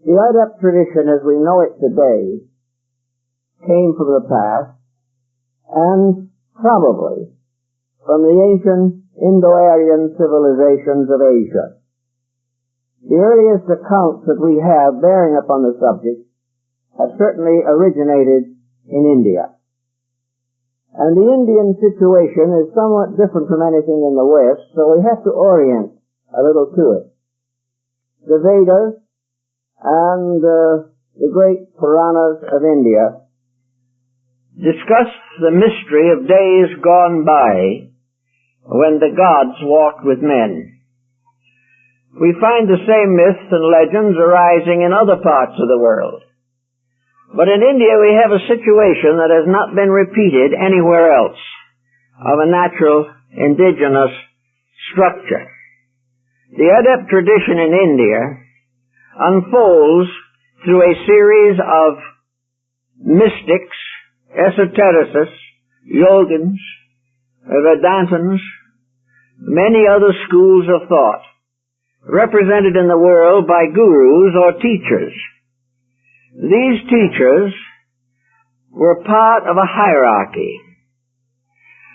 The Adept tradition as we know it today came from the past and probably from the ancient Indo-Aryan civilizations of Asia. The earliest accounts that we have bearing upon the subject have certainly originated in India. And the Indian situation is somewhat different from anything in the West, so we have to orient a little to it. The Vedas and the great Puranas of India discuss the mystery of days gone by when the gods walked with men. We find the same myths and legends arising in other parts of the world. But in India we have a situation that has not been repeated anywhere else of a natural indigenous structure. The Adept tradition in India unfolds through a series of mystics, esotericists, yogins, Vedantins, many other schools of thought, represented in the world by gurus or teachers. These teachers were part of a hierarchy.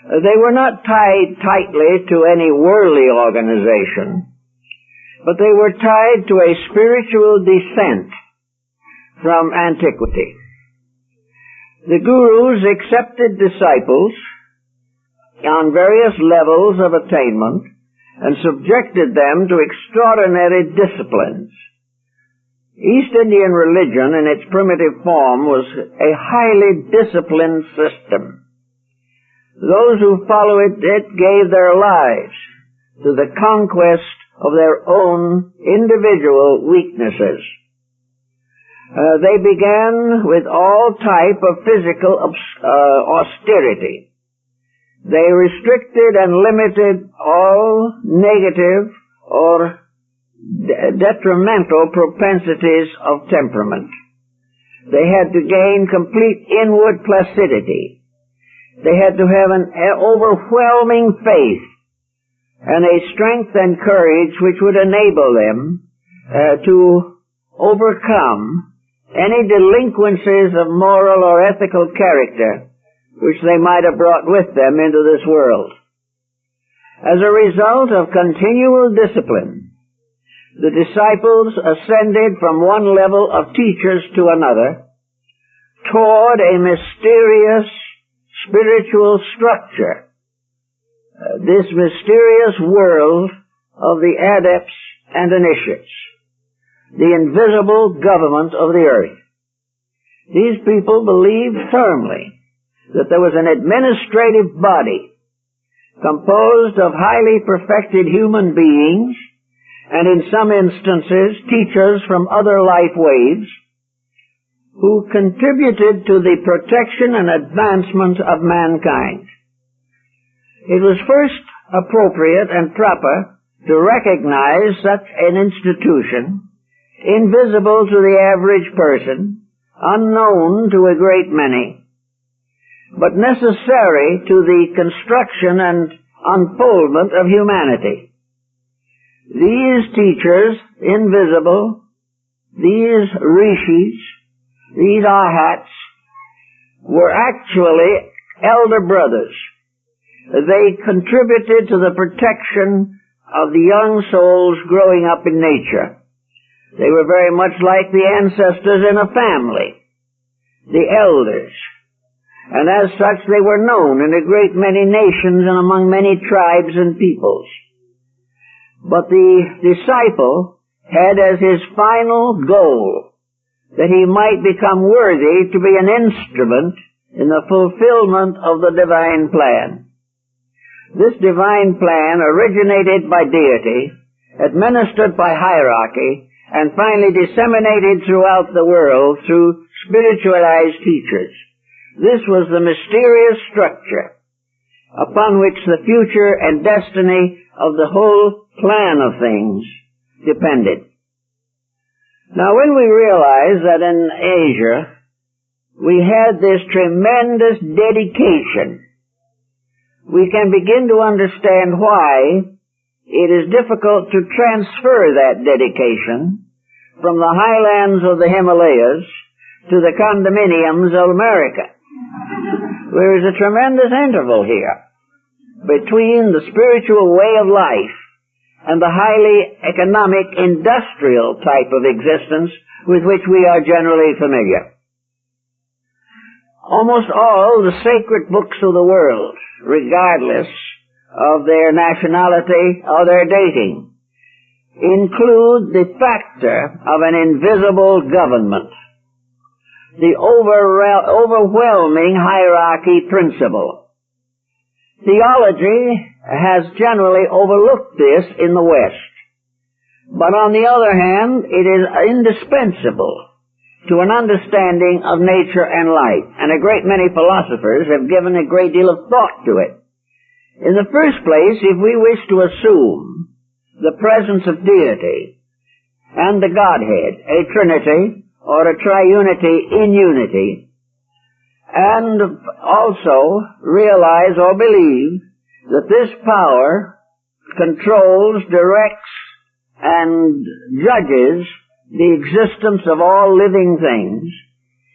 They were not tied tightly to any worldly organization, but they were tied to a spiritual descent from antiquity. The gurus accepted disciples on various levels of attainment and subjected them to extraordinary disciplines. East Indian religion in its primitive form was a highly disciplined system. Those who followed it gave their lives to the conquest of their own individual weaknesses. They began with all type of physical austerity. They restricted and limited all negative or detrimental propensities of temperament. They had to gain complete inward placidity. They had to have an overwhelming faith and a strength and courage which would enable them to overcome any delinquencies of moral or ethical character which they might have brought with them into this world. As a result of continual discipline, the disciples ascended from one level of teachers to another toward a mysterious spiritual structure, this mysterious world of the adepts and initiates, the invisible government of the earth. These people believed firmly that there was an administrative body composed of highly perfected human beings and in some instances teachers from other life waves who contributed to the protection and advancement of mankind. It was first appropriate and proper to recognize such an institution, invisible to the average person, unknown to a great many, but necessary to the construction and unfoldment of humanity. These teachers, invisible, these rishis, these arhats, were actually elder brothers. They contributed to the protection of the young souls growing up in nature. They were very much like the ancestors in a family, the elders. And as such they were known in a great many nations and among many tribes and peoples. But the disciple had as his final goal that he might become worthy to be an instrument in the fulfillment of the divine plan. This divine plan originated by deity, administered by hierarchy, and finally disseminated throughout the world through spiritualized teachers. This was the mysterious structure upon which the future and destiny of the whole plan of things depended. Now, when we realize that in Asia we had this tremendous dedication, we can begin to understand why it is difficult to transfer that dedication from the highlands of the Himalayas to the condominiums of America. There is a tremendous interval here between the spiritual way of life and the highly economic, industrial type of existence with which we are generally familiar. Almost all the sacred books of the world, regardless of their nationality or their dating, include the factor of an invisible government, the overwhelming hierarchy principle. Theology has generally overlooked this in the West, but on the other hand, it is indispensable to an understanding of nature and life, and a great many philosophers have given a great deal of thought to it. In the first place, if we wish to assume the presence of deity and the Godhead, a Trinity or a triunity in unity, and also realize or believe that this power controls, directs, and judges the existence of all living things,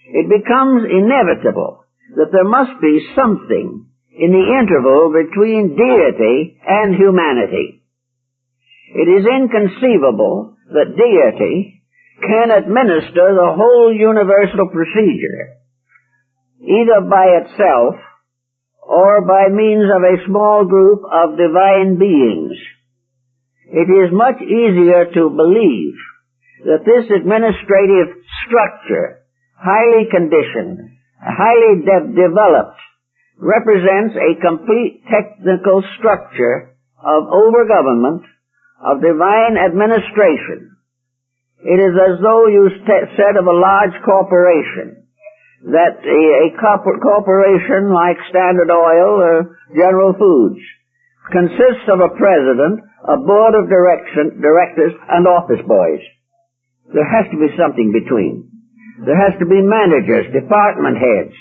it becomes inevitable that there must be something in the interval between deity and humanity. It is inconceivable that deity can administer the whole universal procedure, either by itself or by means of a small group of divine beings. It is much easier to believe that this administrative structure, highly conditioned, highly developed, represents a complete technical structure of overgovernment, of divine administration. It is as though you said of a large corporation that a corporation like Standard Oil or General Foods consists of a president, a board of directors, and office boys. There has to be something between. There has to be managers, department heads.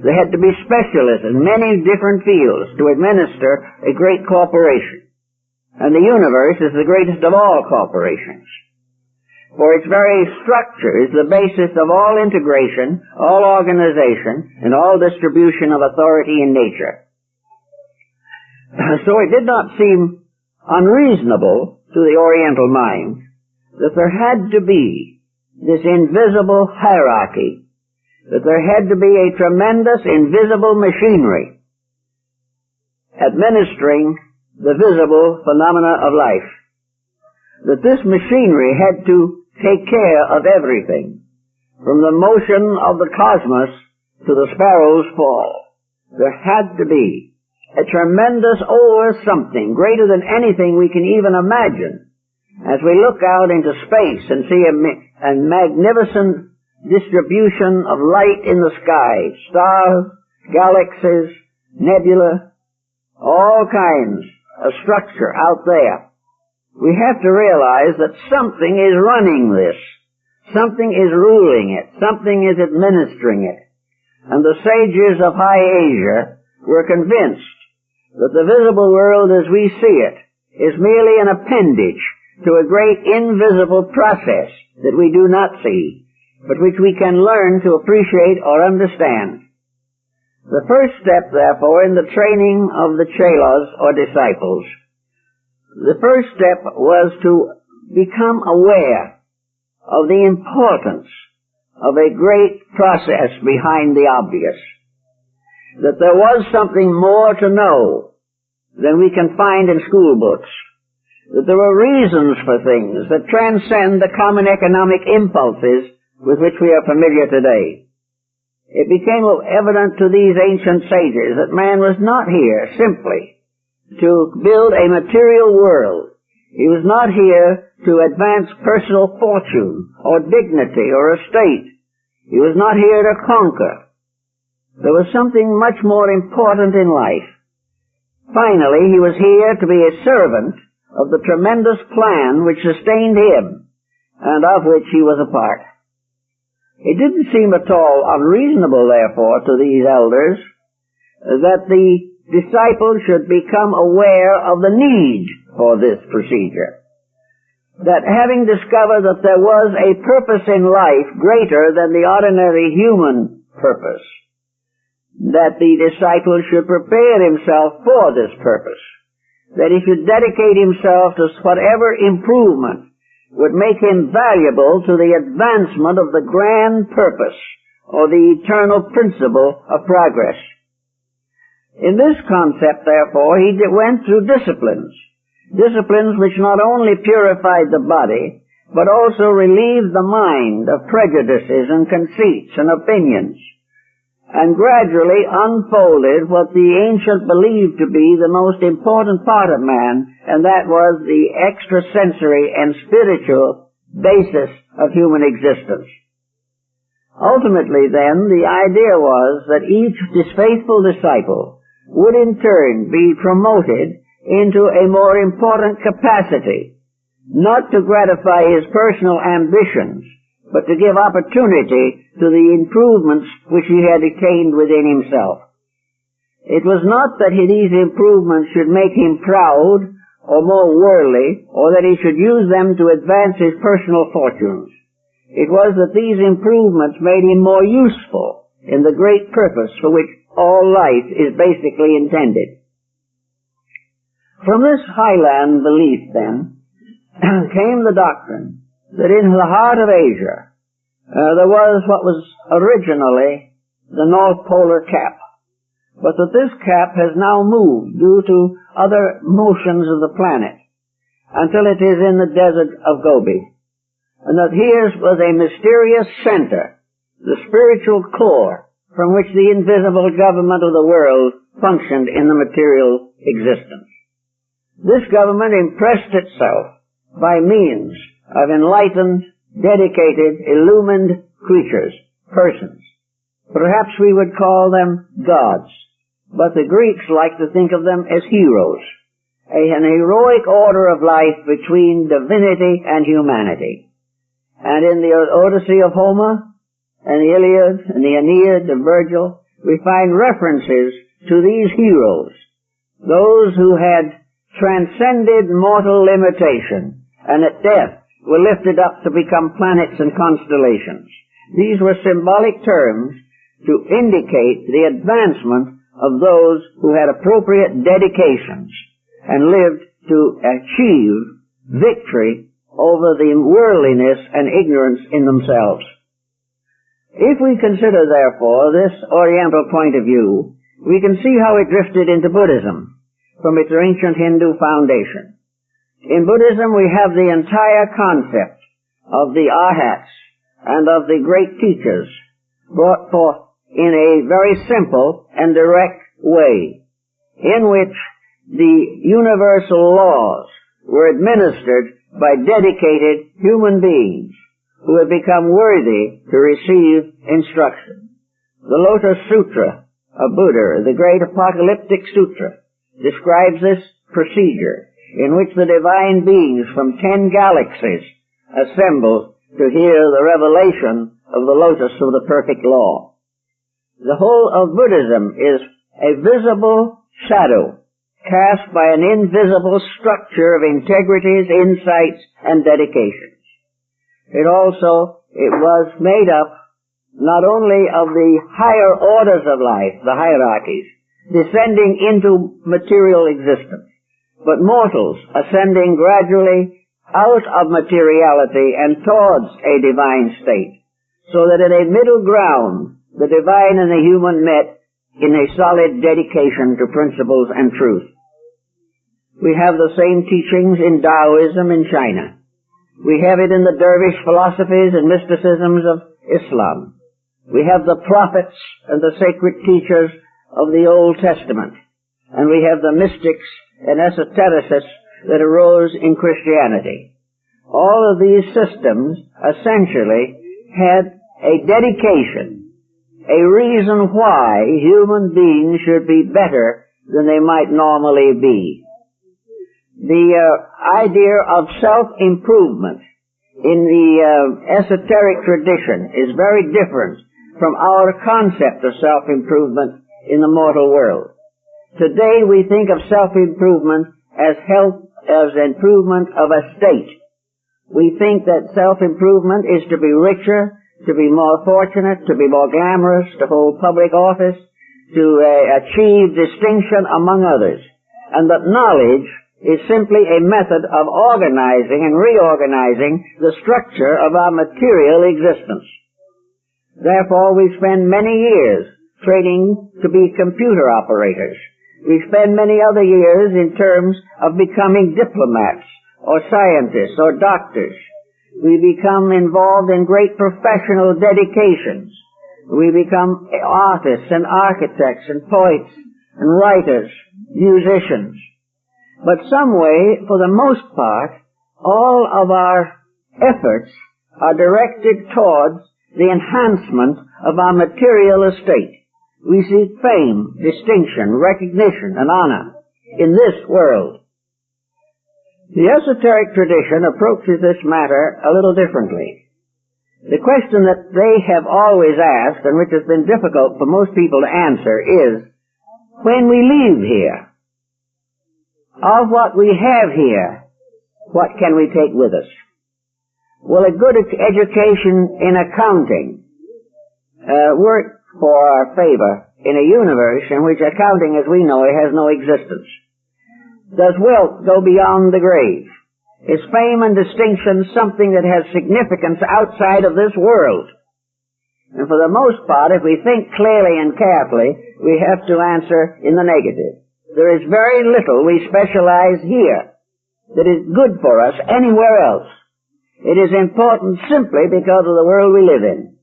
There had to be specialists in many different fields to administer a great corporation. And the universe is the greatest of all corporations. For its very structure is the basis of all integration, all organization, and all distribution of authority in nature. So it did not seem unreasonable to the Oriental mind that there had to be this invisible hierarchy, that there had to be a tremendous invisible machinery administering the visible phenomena of life, that this machinery had to take care of everything, from the motion of the cosmos to the sparrow's fall. There had to be a tremendous something greater than anything we can even imagine as we look out into space and see a magnificent distribution of light in the sky, stars, galaxies, nebula, all kinds of structure out there. We have to realize that something is running this. Something is ruling it. Something is administering it. And the sages of High Asia were convinced that the visible world as we see it is merely an appendage to a great invisible process that we do not see, but which we can learn to appreciate or understand. The first step, therefore, in the training of the chelas or disciples, the first step was to become aware of the importance of a great process behind the obvious, that there was something more to know than we can find in school books, that there were reasons for things that transcend the common economic impulses with which we are familiar today. It became evident to these ancient sages that man was not here simply to build a material world. He was not here to advance personal fortune or dignity or estate. He was not here to conquer. There was something much more important in life. Finally, he was here to be a servant of the tremendous plan which sustained him and of which he was a part. It didn't seem at all unreasonable, therefore, to these elders that the disciples should become aware of the need for this procedure. that having discovered that there was a purpose in life greater than the ordinary human purpose, that the disciple should prepare himself for this purpose, that he should dedicate himself to whatever improvement would make him valuable to the advancement of the grand purpose or the eternal principle of progress. In this concept, therefore, he went through disciplines which not only purified the body, but also relieved the mind of prejudices and conceits and opinions, and gradually unfolded what the ancient believed to be the most important part of man, and that was the extrasensory and spiritual basis of human existence. Ultimately, then, the idea was that each faithful disciple would in turn be promoted into a more important capacity, not to gratify his personal ambitions, but to give opportunity to the improvements which he had attained within himself. It was not that these improvements should make him proud or more worldly, or that he should use them to advance his personal fortunes. It was that these improvements made him more useful in the great purpose for which all life is basically intended. From this highland belief, then, came the doctrine that in the heart of Asia there was what was originally the North Polar Cap, but that this cap has now moved due to other motions of the planet until it is in the desert of Gobi, and that here was a mysterious center, the spiritual core from which the invisible government of the world functioned in the material existence. This government impressed itself by means of enlightened, dedicated, illumined creatures, persons. Perhaps we would call them gods, but the Greeks like to think of them as heroes, an heroic order of life between divinity and humanity. And in the Odyssey of Homer, and the Iliad, and the Aeneid of Virgil, we find references to these heroes, those who had transcended mortal limitation, and at death were lifted up to become planets and constellations. These were symbolic terms to indicate the advancement of those who had appropriate dedications and lived to achieve victory over the worldliness and ignorance in themselves. If we consider, therefore, this Oriental point of view, we can see how it drifted into Buddhism from its ancient Hindu foundation. In Buddhism, we have the entire concept of the arhats and of the great teachers brought forth in a very simple and direct way, in which the universal laws were administered by dedicated human beings who had become worthy to receive instruction. The Lotus Sutra of Buddha, the great apocalyptic sutra, describes this procedure in which the divine beings from 10 galaxies assemble to hear the revelation of the lotus of the perfect law. The whole of Buddhism is a visible shadow cast by an invisible structure of integrities, insights, and dedications. It was made up not only of the higher orders of life, the hierarchies, descending into material existence, but mortals ascending gradually out of materiality and towards a divine state, so that in a middle ground the divine and the human met in a solid dedication to principles and truth. We have the same teachings in Taoism in China. We have it in the dervish philosophies and mysticisms of Islam. We have the prophets and the sacred teachers of the Old Testament, and we have the mystics and esotericists that arose in Christianity. All of these systems essentially had a dedication, a reason why human beings should be better than they might normally be. The idea of self-improvement in the esoteric tradition is very different from our concept of self-improvement in the mortal world. Today we think of self-improvement as improvement of a state, We think that self-improvement is to be richer, to be more fortunate, to be more glamorous, to hold public office, to achieve distinction among others, and that knowledge is simply a method of organizing and reorganizing the structure of our material existence. Therefore, we spend many years training to be computer operators. We spend many other years in terms of becoming diplomats or scientists or doctors. We become involved in great professional dedications. We become artists and architects and poets and writers, musicians. But some way, for the most part, all of our efforts are directed towards the enhancement of our material estate. We seek fame, distinction, recognition, and honor in this world. The esoteric tradition approaches this matter a little differently. The question that they have always asked, and which has been difficult for most people to answer, is, when we leave here, of what we have here, what can we take with us? Well, a good education in accounting worked for our favor in a universe in which accounting, as we know it, has no existence. Does wealth go beyond the grave? Is fame and distinction something that has significance outside of this world? And for the most part, if we think clearly and carefully, we have to answer in the negative. There is very little we specialize here that is good for us anywhere else. It is important simply because of the world we live in,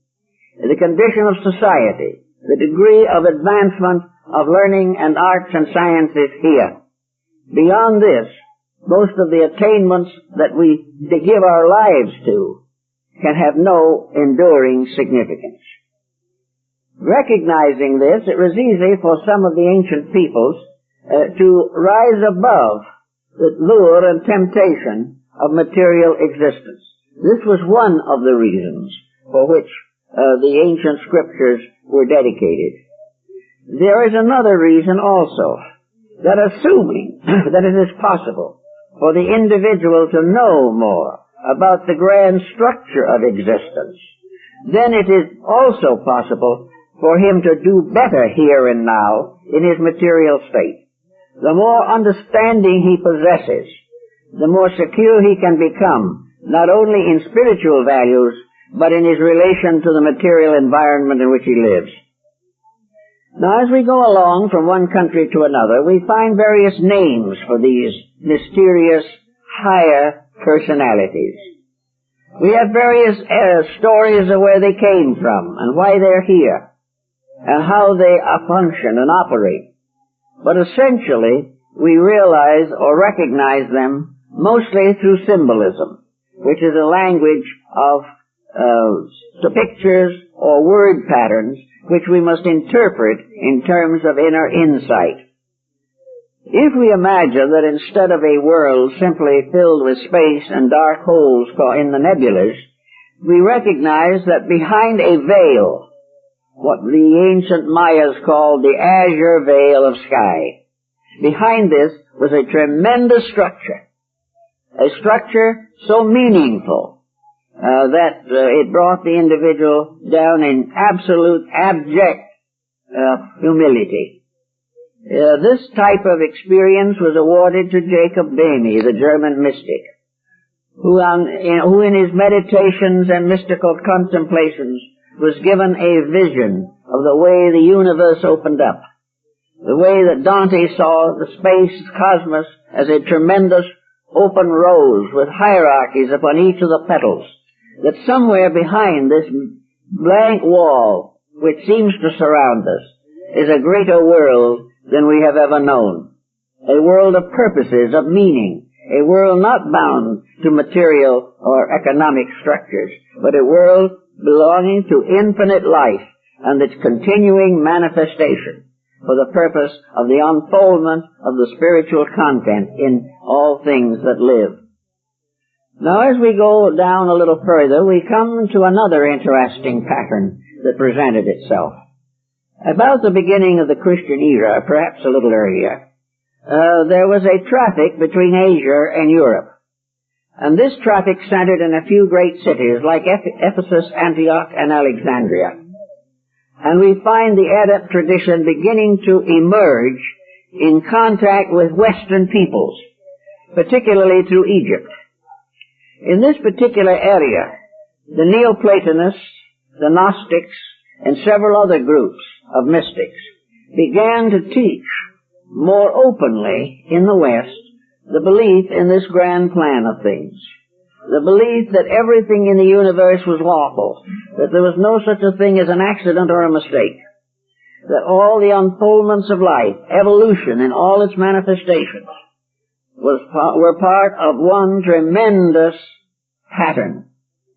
the condition of society, the degree of advancement of learning and arts and sciences here. Beyond this, most of the attainments that we give our lives to can have no enduring significance. Recognizing this, it was easy for some of the ancient peoples to rise above the lure and temptation of material existence. This was one of the reasons for which the ancient scriptures were dedicated. There is another reason also, that assuming that it is possible for the individual to know more about the grand structure of existence, then it is also possible for him to do better here and now in his material state. The more understanding he possesses, the more secure he can become, not only in spiritual values, but in his relation to the material environment in which he lives. Now, as we go along from one country to another, we find various names for these mysterious, higher personalities. We have various stories of where they came from and why they're here and how they function and operate. But essentially, we realize or recognize them mostly through symbolism, which is a language of pictures or word patterns which we must interpret in terms of inner insight. If we imagine that instead of a world simply filled with space and dark holes in the nebulas, we recognize that behind a veil, what the ancient Mayas called the azure veil of sky, behind this was a tremendous structure, a structure so meaningful that it brought the individual down in absolute, abject humility. This type of experience was awarded to Jacob Boehme, the German mystic, who in his meditations and mystical contemplations was given a vision of the way the universe opened up, the way that Dante saw the space cosmos as a tremendous open rose with hierarchies upon each of the petals, that somewhere behind this blank wall which seems to surround us is a greater world than we have ever known, a world of purposes, of meaning, a world not bound to material or economic structures, but a world belonging to infinite life and its continuing manifestation for the purpose of the unfoldment of the spiritual content in all things that live. Now, as we go down a little further, we come to another interesting pattern that presented itself. About the beginning of the Christian era, perhaps a little earlier, there was a traffic between Asia and Europe. And this traffic centered in a few great cities like Ephesus, Antioch, and Alexandria. And we find the Adept tradition beginning to emerge in contact with Western peoples, particularly through Egypt. In this particular area, the Neoplatonists, the Gnostics, and several other groups of mystics began to teach more openly in the West the belief in this grand plan of things. The belief that everything in the universe was lawful, that there was no such a thing as an accident or a mistake, that all the unfoldments of life, evolution in all its manifestations, were part of one tremendous pattern,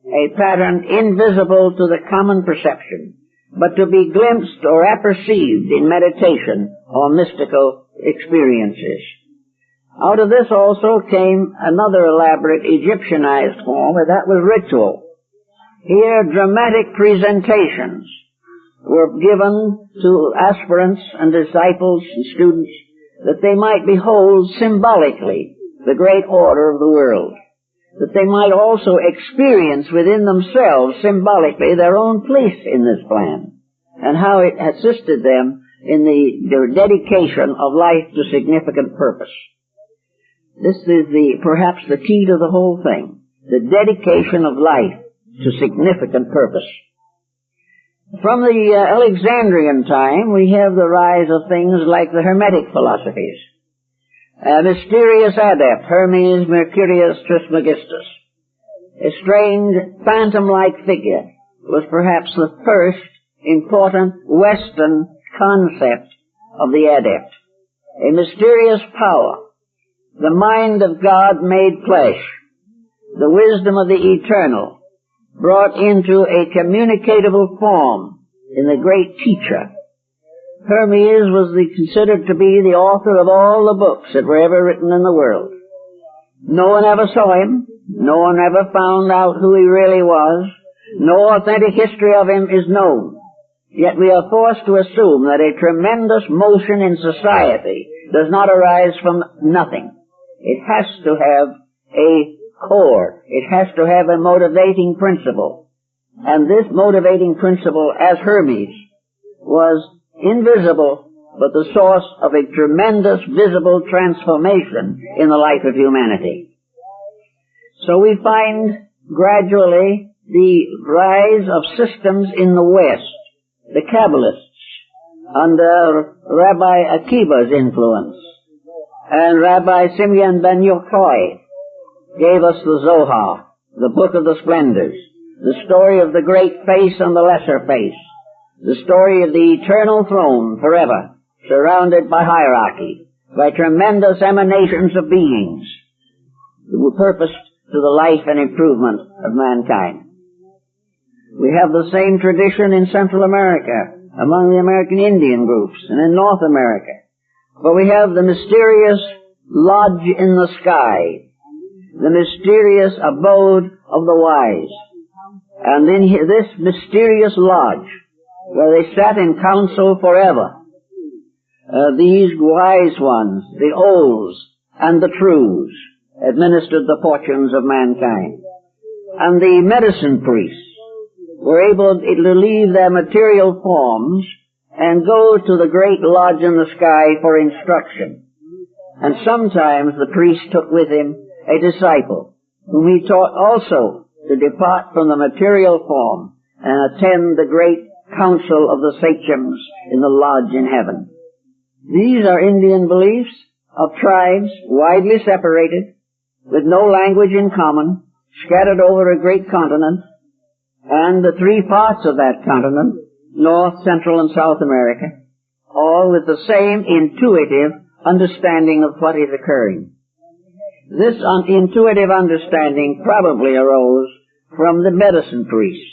a pattern invisible to the common perception, but to be glimpsed or apperceived in meditation or mystical experiences. Out of this also came another elaborate Egyptianized form, and that was ritual. Here, dramatic presentations were given to aspirants and disciples and students that they might behold symbolically the great order of the world, that they might also experience within themselves symbolically their own place in this plan, and how it assisted them in the dedication of life to significant purpose. This is perhaps the key to the whole thing, the dedication of life to significant purpose. From the Alexandrian time, we have the rise of things like the Hermetic philosophies. A mysterious adept, Hermes Mercurius Trismegistus, a strange phantom-like figure, was perhaps the first important Western concept of the adept. A mysterious power, the mind of God made flesh, the wisdom of the eternal, brought into a communicatable form in the great teacher. Hermes was considered to be the author of all the books that were ever written in the world. No one ever saw him. No one ever found out who he really was. No authentic history of him is known. Yet we are forced to assume that a tremendous motion in society does not arise from nothing. It has to have a core. It has to have a motivating principle. And this motivating principle, as Hermes, was invisible, but the source of a tremendous visible transformation in the life of humanity. So we find gradually the rise of systems in the West, the Kabbalists, under Rabbi Akiva's influence, and Rabbi Simeon ben Yochai gave us the Zohar, the Book of the Splendors, the story of the great face and the lesser face, the story of the eternal throne forever, surrounded by hierarchy, by tremendous emanations of beings, who were purposed to the life and improvement of mankind. We have the same tradition in Central America, among the American Indian groups, and in North America. But we have the mysterious lodge in the sky, the mysterious abode of the wise. And in this mysterious lodge, where they sat in council forever, these wise ones, the olds and the trues, administered the fortunes of mankind. And the medicine priests were able to leave their material forms and go to the great lodge in the sky for instruction. And sometimes the priest took with him a disciple, whom he taught also to depart from the material form and attend the great council of the sachems in the lodge in heaven. These are Indian beliefs of tribes widely separated, with no language in common, scattered over a great continent, and the three parts of that continent, North, Central, and South America, all with the same intuitive understanding of what is occurring. This intuitive understanding probably arose from the medicine priests,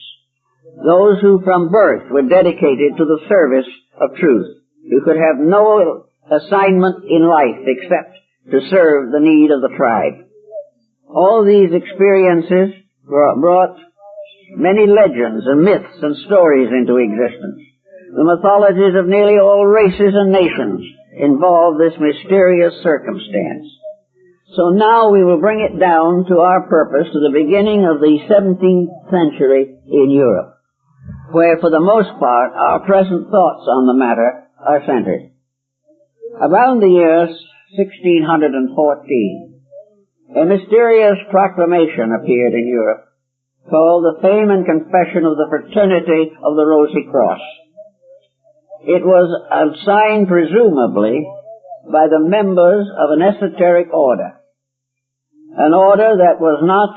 those who from birth were dedicated to the service of truth, who could have no assignment in life except to serve the need of the tribe. All these experiences brought many legends and myths and stories into existence. The mythologies of nearly all races and nations involve this mysterious circumstance. So now we will bring it down to our purpose to the beginning of the 17th century in Europe, where for the most part our present thoughts on the matter are centered. Around the year 1614, a mysterious proclamation appeared in Europe called the Fame and Confession of the Fraternity of the Rosy Cross. It was signed presumably by the members of an esoteric order, an order that was not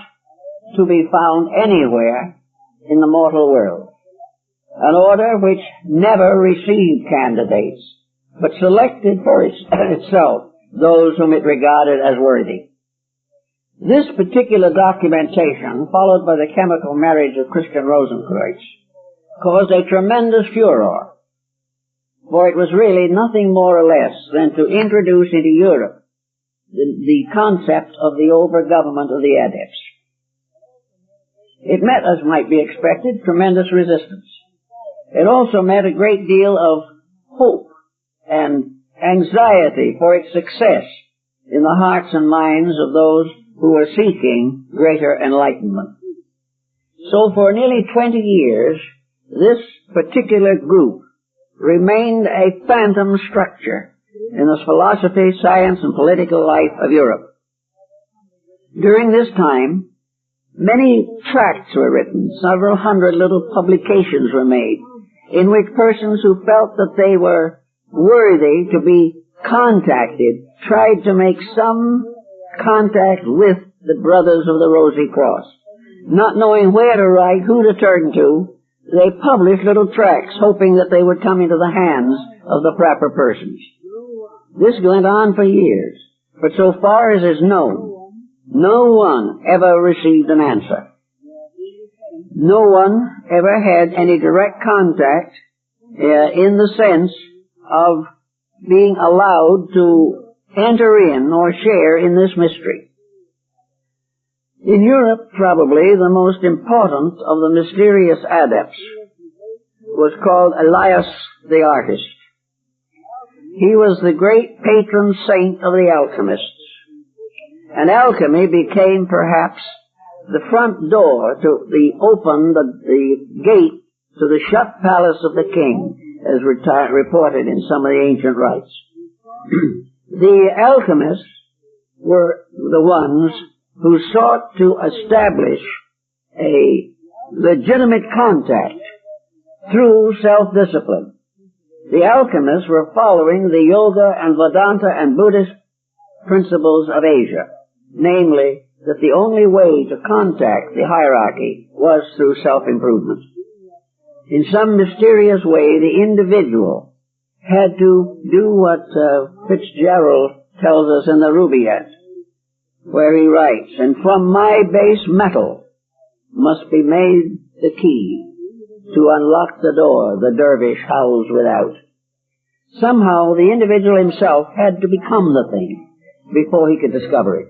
to be found anywhere in the mortal world, an order which never received candidates, but selected for itself those whom it regarded as worthy. This particular documentation, followed by the chemical marriage of Christian Rosicrucianism, caused a tremendous furor, for it was really nothing more or less than to introduce into Europe the concept of the over-government of the adepts. It met, as might be expected, tremendous resistance. It also met a great deal of hope and anxiety for its success in the hearts and minds of those who were seeking greater enlightenment. So for nearly 20 years, this particular group remained a phantom structure in the philosophy, science, and political life of Europe. During this time, many tracts were written, several hundred little publications were made, in which persons who felt that they were worthy to be contacted tried to make some contact with the Brothers of the Rosy Cross. Not knowing where to write, who to turn to, they published little tracts, hoping that they would come into the hands of the proper persons. This went on for years, but so far as is known, no one ever received an answer. No one ever had any direct contact in the sense of being allowed to enter in or share in this mystery. In Europe, probably the most important of the mysterious adepts was called Elias the Artist. He was the great patron saint of the alchemists, and alchemy became perhaps the front door to open the gate to the shut palace of the king, as reported in some of the ancient rites. The alchemists were the ones who sought to establish a legitimate contact through self-discipline. The alchemists were following the Yoga and Vedanta and Buddhist principles of Asia, namely that the only way to contact the hierarchy was through self-improvement. In some mysterious way, the individual had to do what Fitzgerald tells us in the Rubaiyat, where he writes, "And from my base metal must be made the key to unlock the door the dervish howls without." Somehow the individual himself had to become the thing before he could discover it.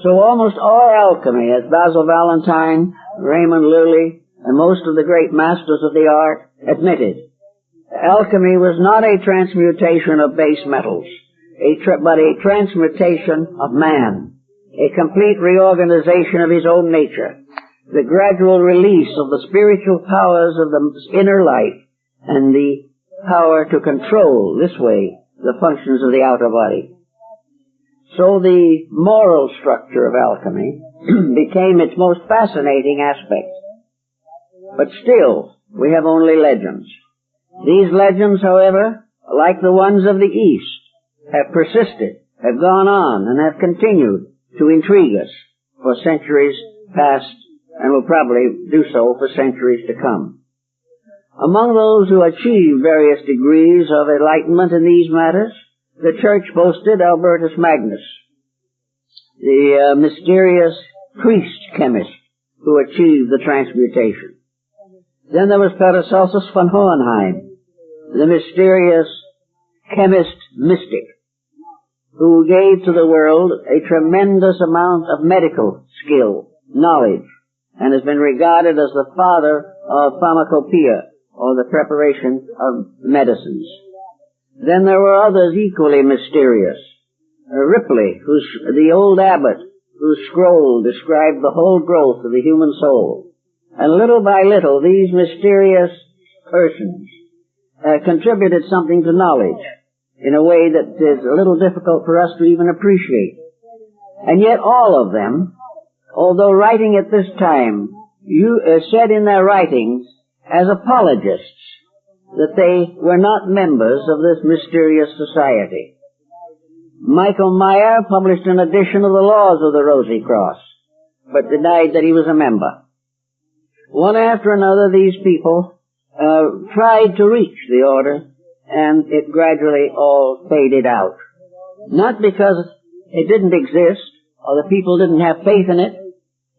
So almost all alchemy, as Basil Valentine, Raymond Lully, and most of the great masters of the art admitted, alchemy was not a transmutation of base metals, but a transmutation of man, a complete reorganization of his own nature, the gradual release of the spiritual powers of the inner life, and the power to control, this way, the functions of the outer body. So the moral structure of alchemy became its most fascinating aspect. But still, we have only legends. These legends, however, like the ones of the East, have persisted, have gone on, and have continued to intrigue us for centuries past, and will probably do so for centuries to come. Among those who achieved various degrees of enlightenment in these matters, the Church boasted Albertus Magnus, the mysterious priest-chemist who achieved the transmutation. Then there was Paracelsus von Hohenheim, the mysterious chemist-mystic, who gave to the world a tremendous amount of medical skill, knowledge, and has been regarded as the father of pharmacopoeia, or the preparation of medicines. Then there were others equally mysterious, Ripley, the old abbot, whose scroll described the whole growth of the human soul. And little by little, these mysterious persons contributed something to knowledge in a way that is a little difficult for us to even appreciate. And yet all of them, although writing at this time, said in their writings as apologists that they were not members of this mysterious society. Michael Meyer published an edition of the Laws of the Rosy Cross, but denied that he was a member. One after another, these people tried to reach the order, and it gradually all faded out. Not because it didn't exist, or the people didn't have faith in it.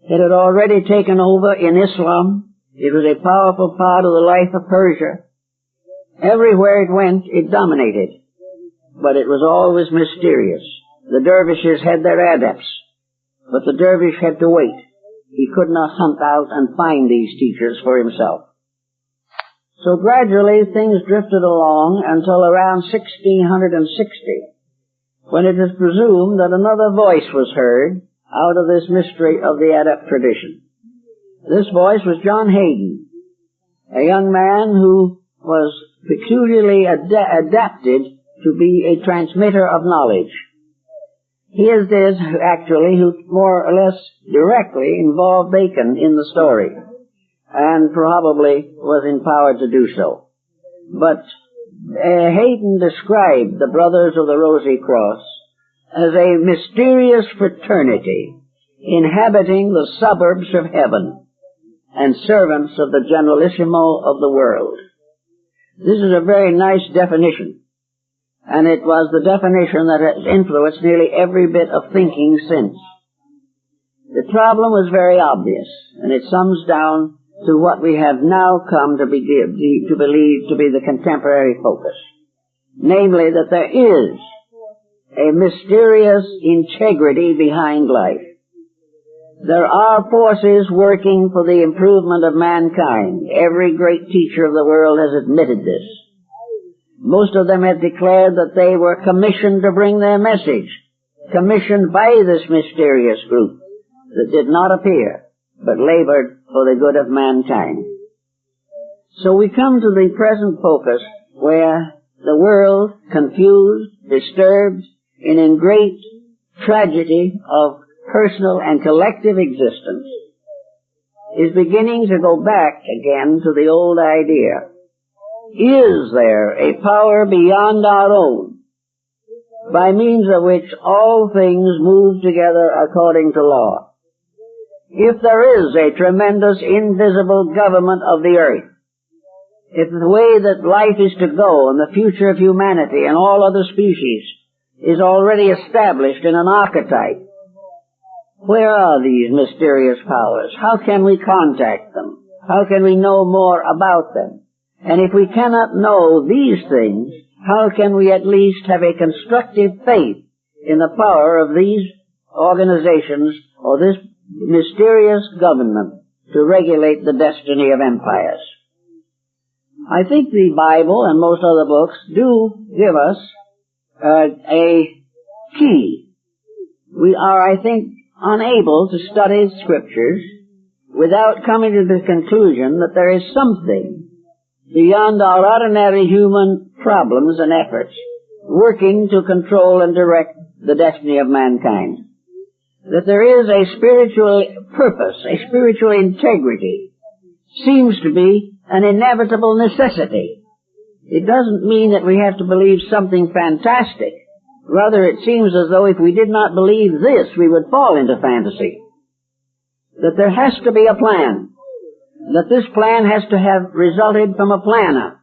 It had already taken over in Islam. It was a powerful part of the life of Persia. Everywhere it went, it dominated. But it was always mysterious. The dervishes had their adepts, but the dervish had to wait. He could not hunt out and find these teachers for himself. So gradually things drifted along until around 1660, when it is presumed that another voice was heard out of this mystery of the Adept tradition. This voice was John Hayden, a young man who was peculiarly adapted to be a transmitter of knowledge. He is this, actually, who more or less directly involved Bacon in the story, and probably was empowered to do so. But Hayden described the Brothers of the Rosy Cross as a mysterious fraternity inhabiting the suburbs of heaven and servants of the Generalissimo of the world. This is a very nice definition, and it was the definition that has influenced nearly every bit of thinking since. The problem was very obvious, and it sums down to what we have now come to believe to be the contemporary focus, namely that there is a mysterious integrity behind life. There are forces working for the improvement of mankind. Every great teacher of the world has admitted this. Most of them have declared that they were commissioned to bring their message, commissioned by this mysterious group that did not appear, but labored for the good of mankind. So we come to the present focus where the world, confused, disturbed, and in great tragedy of personal and collective existence, is beginning to go back again to the old idea. Is there a power beyond our own, by means of which all things move together according to law? If there is a tremendous invisible government of the earth, if the way that life is to go and the future of humanity and all other species is already established in an archetype, where are these mysterious powers? How can we contact them? How can we know more about them? And if we cannot know these things, how can we at least have a constructive faith in the power of these organizations or this mysterious government to regulate the destiny of empires? I think the Bible and most other books do give us a key. We are, I think, unable to study scriptures without coming to the conclusion that there is something beyond our ordinary human problems and efforts working to control and direct the destiny of mankind. That there is a spiritual purpose, a spiritual integrity, seems to be an inevitable necessity. It doesn't mean that we have to believe something fantastic. Rather, it seems as though if we did not believe this, we would fall into fantasy. That there has to be a plan. That this plan has to have resulted from a planner.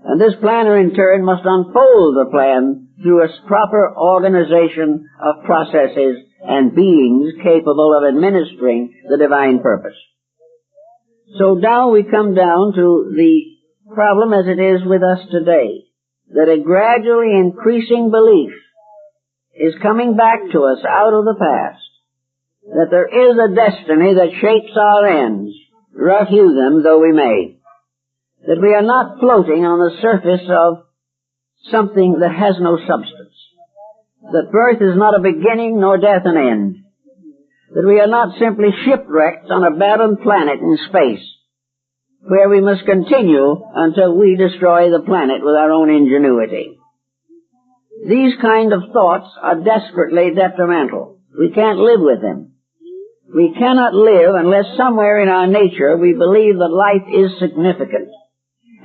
And this planner, in turn, must unfold the plan through a proper organization of processes and beings capable of administering the divine purpose. So now we come down to the problem as it is with us today, that a gradually increasing belief is coming back to us out of the past, that there is a destiny that shapes our ends, rough hew them though we may, that we are not floating on the surface of something that has no substance, that birth is not a beginning nor death an end, that we are not simply shipwrecked on a barren planet in space, where we must continue until we destroy the planet with our own ingenuity. These kind of thoughts are desperately detrimental. We can't live with them. We cannot live unless somewhere in our nature we believe that life is significant.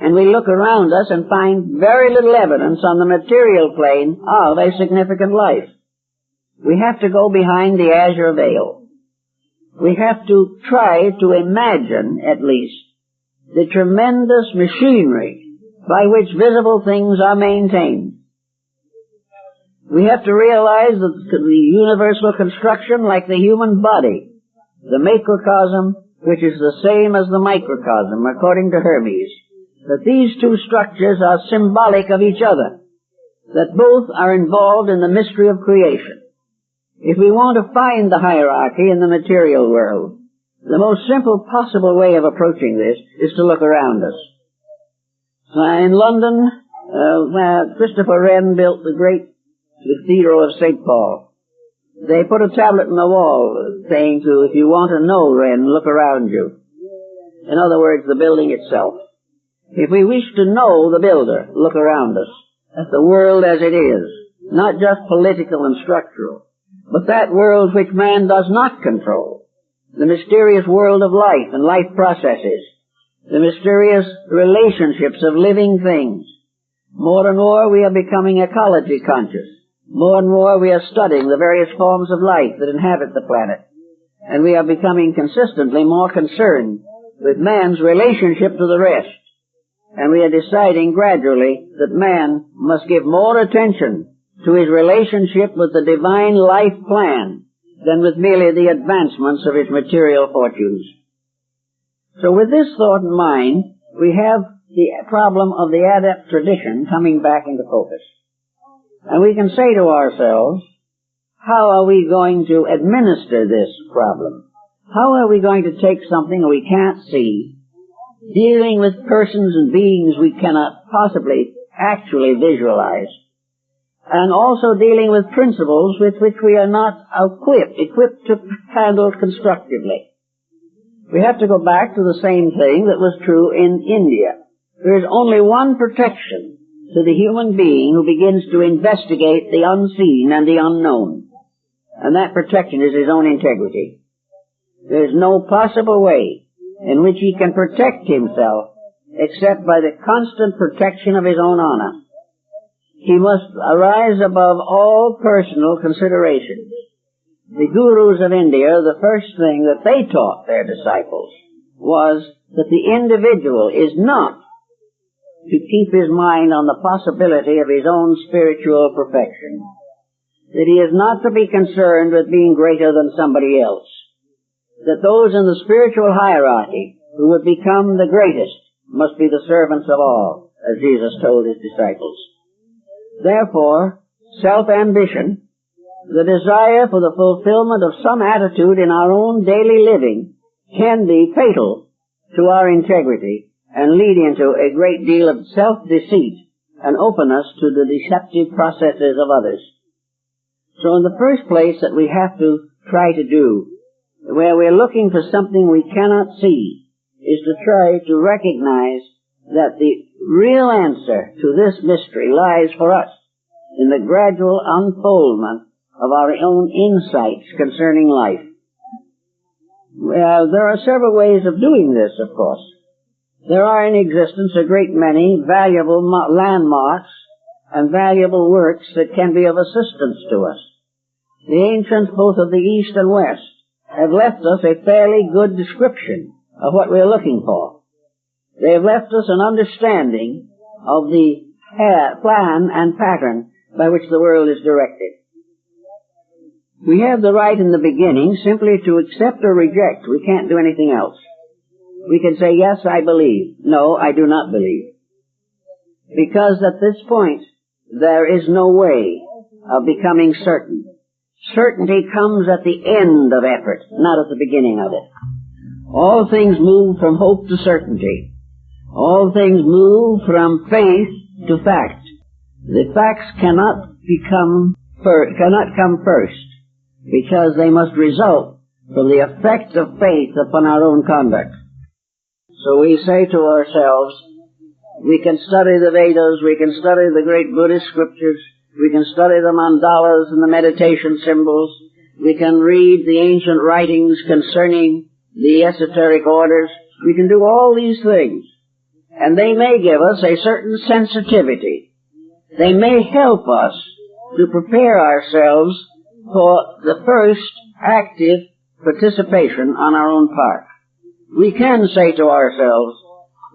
And we look around us and find very little evidence on the material plane of a significant life. We have to go behind the azure veil. We have to try to imagine, at least, the tremendous machinery by which visible things are maintained. We have to realize that the universal construction, like the human body, the macrocosm, which is the same as the microcosm, according to Hermes, that these two structures are symbolic of each other, that both are involved in the mystery of creation. If we want to find the hierarchy in the material world, the most simple possible way of approaching this is to look around us. In London, Christopher Wren built the great Cathedral of St. Paul. They put a tablet on the wall saying to, if you want to know, Wren, look around you. In other words, the building itself. If we wish to know the builder, look around us, at the world as it is, not just political and structural, but that world which man does not control, the mysterious world of life and life processes, the mysterious relationships of living things. More and more we are becoming ecology conscious. More and more we are studying the various forms of life that inhabit the planet. And we are becoming consistently more concerned with man's relationship to the rest. And we are deciding gradually that man must give more attention to his relationship with the divine life plan than with merely the advancements of his material fortunes. So with this thought in mind, we have the problem of the Adept Tradition coming back into focus. And we can say to ourselves, how are we going to administer this problem? How are we going to take something we can't see, dealing with persons and beings we cannot possibly actually visualize, and also dealing with principles with which we are not equipped to handle constructively? We have to go back to the same thing that was true in India. There is only one protection to the human being who begins to investigate the unseen and the unknown. And that protection is his own integrity. There is no possible way in which he can protect himself except by the constant protection of his own honor. He must arise above all personal considerations. The gurus of India, the first thing that they taught their disciples was that the individual is not to keep his mind on the possibility of his own spiritual perfection. That he is not to be concerned with being greater than somebody else. That those in the spiritual hierarchy who would become the greatest must be the servants of all, as Jesus told his disciples. Therefore, self-ambition, the desire for the fulfillment of some attitude in our own daily living, can be fatal to our integrity and lead into a great deal of self-deceit and openness to the deceptive processes of others. So in the first place that we have to try to do, where we're looking for something we cannot see, is to try to recognize that the real answer to this mystery lies for us in the gradual unfoldment of our own insights concerning life. There are several ways of doing this, of course. There are in existence a great many valuable landmarks and valuable works that can be of assistance to us. The ancients, both of the East and West, have left us a fairly good description of what we're looking for. They have left us an understanding of the plan and pattern by which the world is directed. We have the right in the beginning simply to accept or reject. We can't do anything else. We can say, yes, I believe. No, I do not believe. Because at this point, there is no way of becoming certain. Certainty comes at the end of effort, not at the beginning of it. All things move from hope to certainty. All things move from faith to fact. The facts cannot become cannot come first, because they must result from the effect of faith upon our own conduct. So we say to ourselves, we can study the Vedas, we can study the great Buddhist scriptures, we can study the mandalas and the meditation symbols, we can read the ancient writings concerning the esoteric orders, we can do all these things, and they may give us a certain sensitivity. They may help us to prepare ourselves for the first active participation on our own part. We can say to ourselves,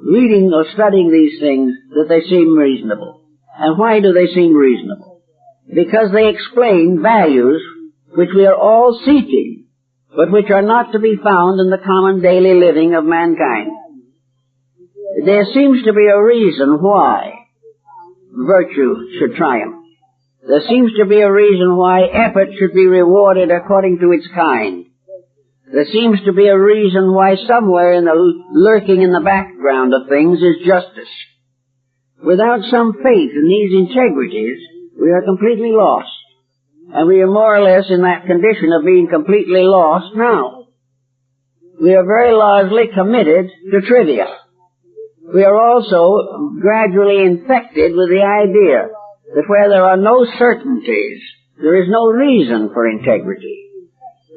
reading or studying these things, that they seem reasonable. And why do they seem reasonable? Because they explain values which we are all seeking, but which are not to be found in the common daily living of mankind. There seems to be a reason why virtue should triumph. There seems to be a reason why effort should be rewarded according to its kind. There seems to be a reason why somewhere lurking in the background of things is justice. Without some faith in these integrities, we are completely lost. And we are more or less in that condition of being completely lost now. We are very largely committed to trivia. We are also gradually infected with the idea that where there are no certainties, there is no reason for integrity.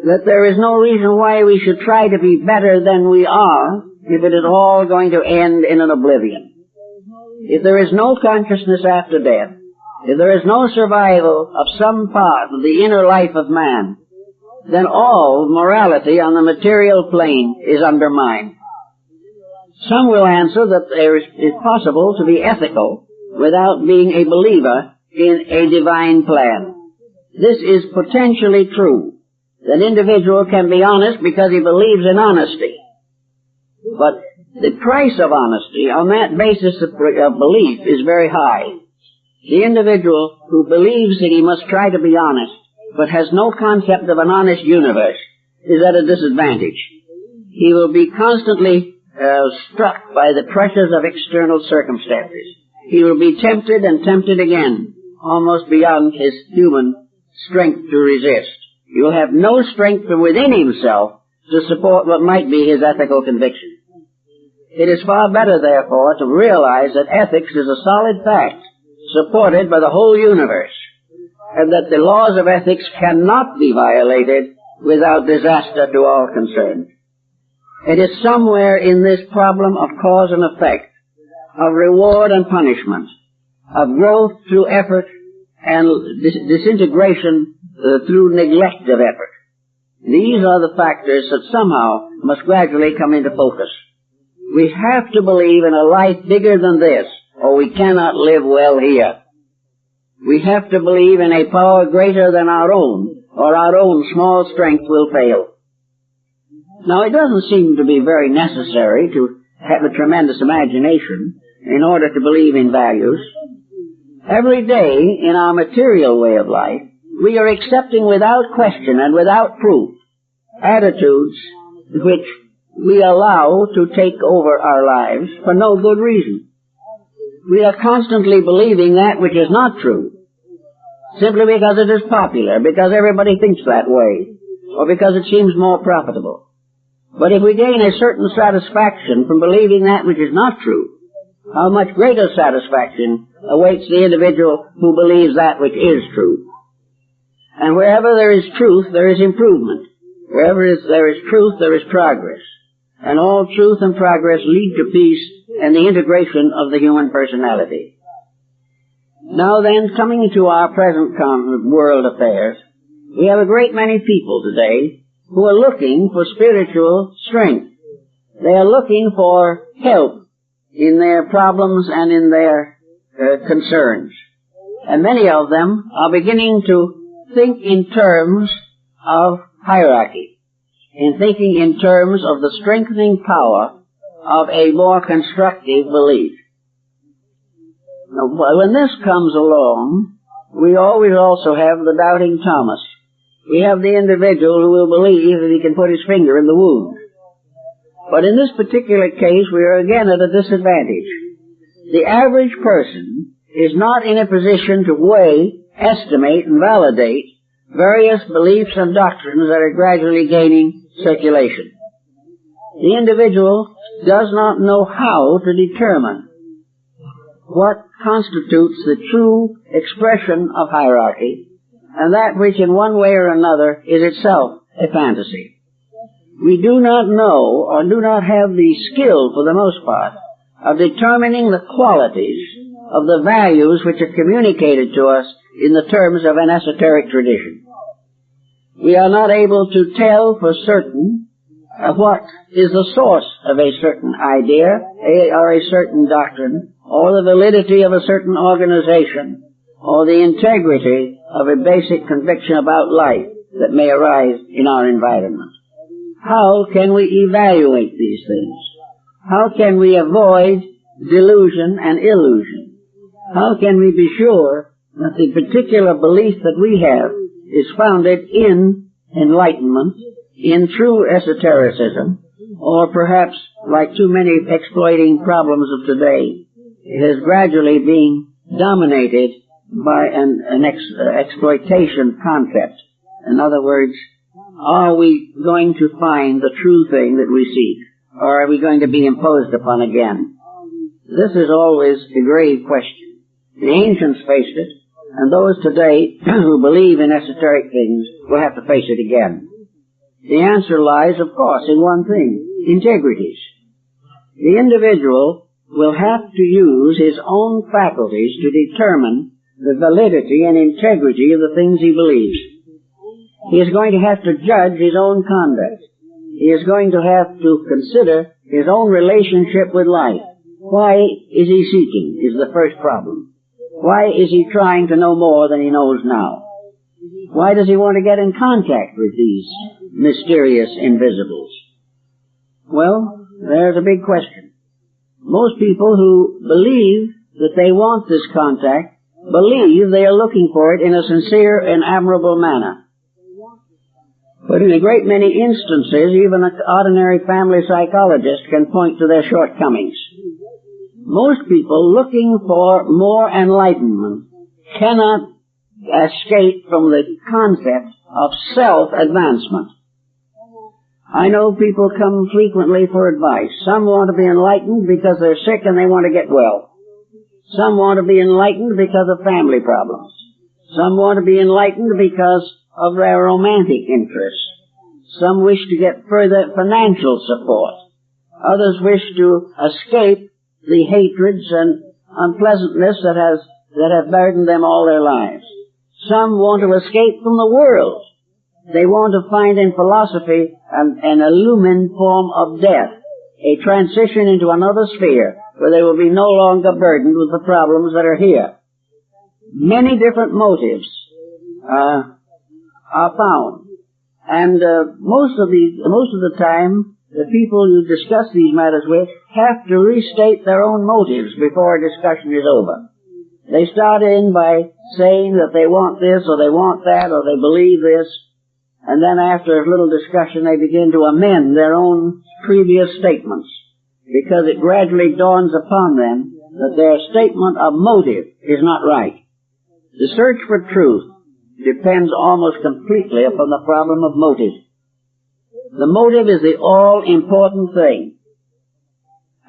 That there is no reason why we should try to be better than we are if it is all going to end in an oblivion. If there is no consciousness after death, if there is no survival of some part of the inner life of man, then all morality on the material plane is undermined. Some will answer that it's possible to be ethical without being a believer in a divine plan. This is potentially true. An individual can be honest because he believes in honesty. But the price of honesty on that basis of belief is very high. The individual who believes that he must try to be honest, but has no concept of an honest universe, is at a disadvantage. He will be constantly struck by the pressures of external circumstances. He will be tempted and tempted again, almost beyond his human strength to resist. He will have no strength from within himself to support what might be his ethical conviction. It is far better, therefore, to realize that ethics is a solid fact, supported by the whole universe, and that the laws of ethics cannot be violated without disaster to all concerned. It is somewhere in this problem of cause and effect, of reward and punishment, of growth through effort and disintegration through neglect of effort. These are the factors that somehow must gradually come into focus. We have to believe in a life bigger than this, or we cannot live well here. We have to believe in a power greater than our own, or our own small strength will fail. Now, it doesn't seem to be very necessary to have a tremendous imagination in order to believe in values. Every day in our material way of life, we are accepting without question and without proof attitudes which we allow to take over our lives for no good reason. We are constantly believing that which is not true, simply because it is popular, because everybody thinks that way, or because it seems more profitable. But if we gain a certain satisfaction from believing that which is not true, how much greater satisfaction awaits the individual who believes that which is true. And wherever there is truth, there is improvement. Wherever there is truth, there is progress. And all truth and progress lead to peace and the integration of the human personality. Now then, coming to our present world affairs, we have a great many people today who are looking for spiritual strength. They are looking for help in their problems and in their concerns. And many of them are beginning to think in terms of hierarchy, in thinking in terms of the strengthening power of a more constructive belief. Now, when this comes along, we always also have the doubting Thomas. We have the individual who will believe that he can put his finger in the wound. But in this particular case, we are again at a disadvantage. The average person is not in a position to weigh estimate and validate various beliefs and doctrines that are gradually gaining circulation. The individual does not know how to determine what constitutes the true expression of hierarchy, and that which in one way or another is itself a fantasy. We do not know, or do not have the skill, for the most part, of determining the qualities of the values which are communicated to us in the terms of an esoteric tradition. We are not able to tell for certain what is the source of a certain idea or a certain doctrine, or the validity of a certain organization, or the integrity of a basic conviction about life that may arise in our environment. How can we evaluate these things? How can we avoid delusion and illusion? How can we be sure that the particular belief that we have is founded in enlightenment, in true esotericism, or perhaps, like too many exploiting problems of today, it is gradually being dominated by an exploitation concept. In other words, are we going to find the true thing that we seek, or are we going to be imposed upon again? This is always a grave question. The ancients faced it, and those today who believe in esoteric things will have to face it again. The answer lies, of course, in one thing: integrities. The individual will have to use his own faculties to determine the validity and integrity of the things he believes. He is going to have to judge his own conduct. He is going to have to consider his own relationship with life. Why is he seeking, is the first problem. Why is he trying to know more than he knows now? Why does he want to get in contact with these mysterious invisibles? Well, there's a big question. Most people who believe that they want this contact believe they are looking for it in a sincere and admirable manner. But in a great many instances, even an ordinary family psychologist can point to their shortcomings. Most people looking for more enlightenment cannot escape from the concept of self-advancement. I know people come frequently for advice. Some want to be enlightened because they're sick and they want to get well. Some want to be enlightened because of family problems. Some want to be enlightened because of their romantic interests. Some wish to get further financial support. Others wish to escape the hatreds and unpleasantness that have burdened them all their lives. Some want to escape from the world. They want to find in philosophy an illumined form of death, a transition into another sphere where they will be no longer burdened with the problems that are here. Many different motives are found, and most of the time, the people you discuss these matters with have to restate their own motives before a discussion is over. They start in by saying that they want this, or they want that, or they believe this, and then after a little discussion they begin to amend their own previous statements, because it gradually dawns upon them that their statement of motive is not right. The search for truth depends almost completely upon the problem of motive. The motive is the all-important thing.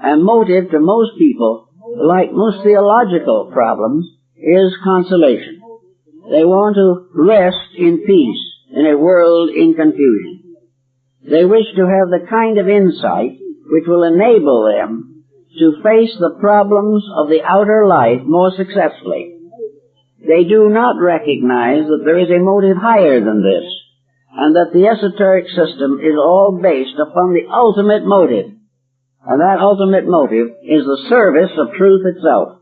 And motive to most people, like most theological problems, is consolation. They want to rest in peace in a world in confusion. They wish to have the kind of insight which will enable them to face the problems of the outer life more successfully. They do not recognize that there is a motive higher than this, and that the esoteric system is all based upon the ultimate motive. And that ultimate motive is the service of truth itself.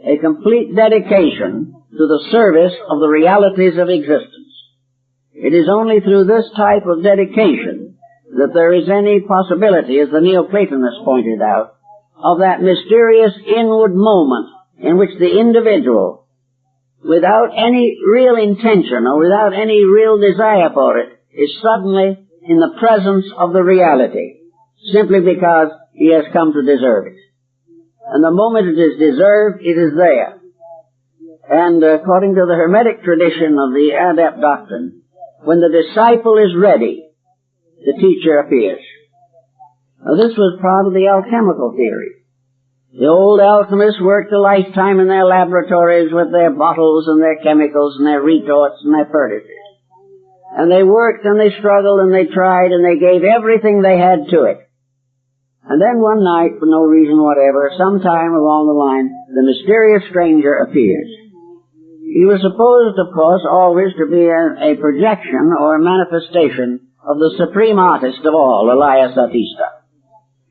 A complete dedication to the service of the realities of existence. It is only through this type of dedication that there is any possibility, as the Neoplatonists pointed out, of that mysterious inward moment in which the individual, without any real intention or without any real desire for it, is suddenly in the presence of the reality, simply because he has come to deserve it. And the moment it is deserved, it is there. And according to the Hermetic tradition of the Adept doctrine, when the disciple is ready, the teacher appears. Now this was part of the alchemical theory. The old alchemists worked a lifetime in their laboratories with their bottles and their chemicals and their retorts and their furnaces. And they worked and they struggled and they tried and they gave everything they had to it. And then one night, for no reason whatever, sometime along the line, the mysterious stranger appears. He was supposed, of course, always to be a projection or a manifestation of the supreme artist of all, Elias Artista.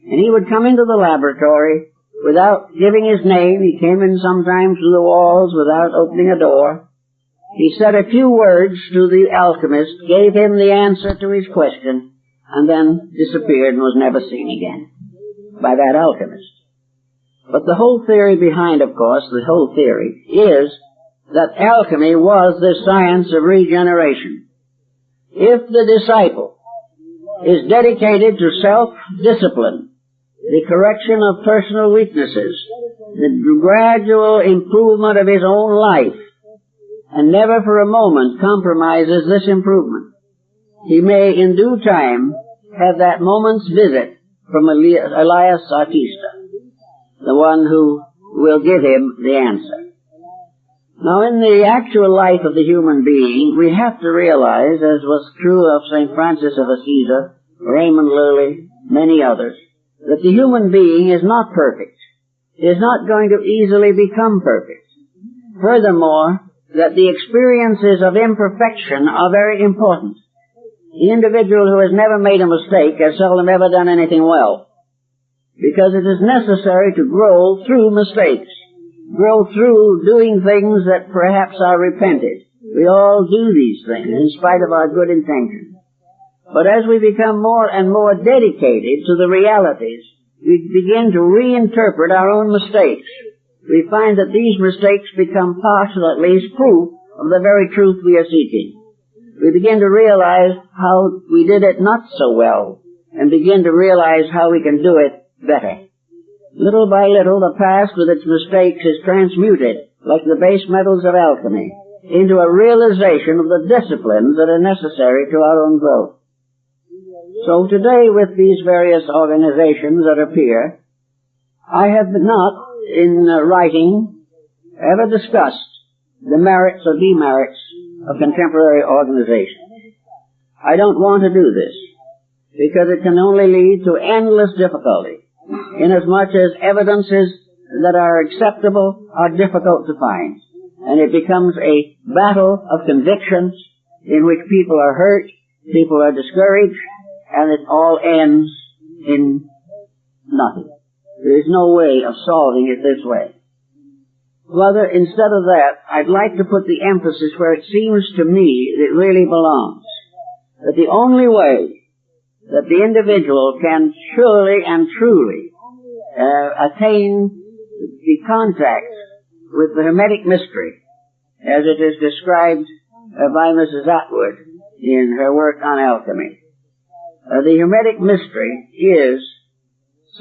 And he would come into the laboratory without giving his name. He came in sometimes through the walls without opening a door. He said a few words to the alchemist, gave him the answer to his question, and then disappeared and was never seen again by that alchemist. But the whole theory behind, of course, the whole theory is that alchemy was the science of regeneration. If the disciple is dedicated to self-discipline, the correction of personal weaknesses, the gradual improvement of his own life, and never for a moment compromises this improvement, he may in due time have that moment's visit from Elias Artista, the one who will give him the answer. Now in the actual life of the human being, we have to realize, as was true of St. Francis of Assisi, Raymond Lully, many others, that the human being is not perfect, is not going to easily become perfect. Furthermore, that the experiences of imperfection are very important. The individual who has never made a mistake has seldom ever done anything well, because it is necessary to grow through mistakes, grow through doing things that perhaps are repented. We all do these things in spite of our good intentions. But as we become more and more dedicated to the realities, we begin to reinterpret our own mistakes. We find that these mistakes become partial, at least, proof of the very truth we are seeking. We begin to realize how we did it not so well, and begin to realize how we can do it better. Little by little, the past with its mistakes is transmuted, like the base metals of alchemy, into a realization of the disciplines that are necessary to our own growth. So today, with these various organizations that appear, I have not, in writing, ever discussed the merits or demerits of contemporary organization. I don't want to do this, because it can only lead to endless difficulty, inasmuch as evidences that are acceptable are difficult to find, and it becomes a battle of convictions in which people are hurt, people are discouraged, and it all ends in nothing. There is no way of solving it this way. Rather, instead of that, I'd like to put the emphasis where it seems to me it really belongs. That the only way that the individual can surely and truly attain the contact with the Hermetic mystery, as it is described by Mrs. Atwood in her work on alchemy. The Hermetic mystery is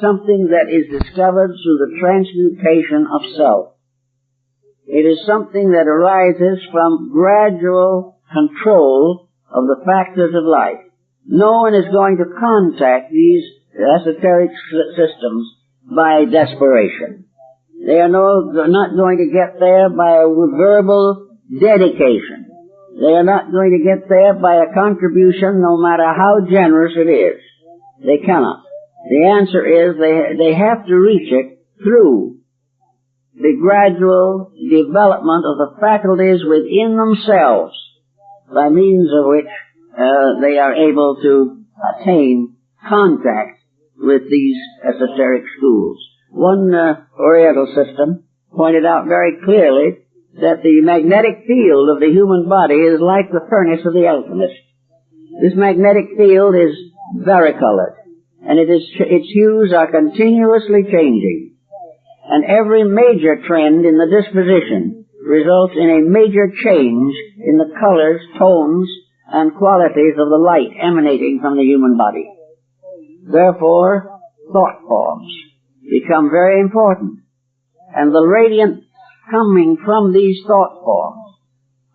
something that is discovered through the transmutation of self. It is something that arises from gradual control of the factors of life. No one is going to contact these esoteric systems by desperation. They are not going to get there by a verbal dedication. They are not going to get there by a contribution, no matter how generous it is. They cannot. The answer is they have to reach it through the gradual development of the faculties within themselves, by means of which they are able to attain contact with these esoteric schools. One Oriental system pointed out very clearly that the magnetic field of the human body is like the furnace of the alchemist. This magnetic field is varicolored, and its hues are continuously changing. And every major trend in the disposition results in a major change in the colors, tones, and qualities of the light emanating from the human body. Therefore, thought forms become very important. And the radiant coming from these thought forms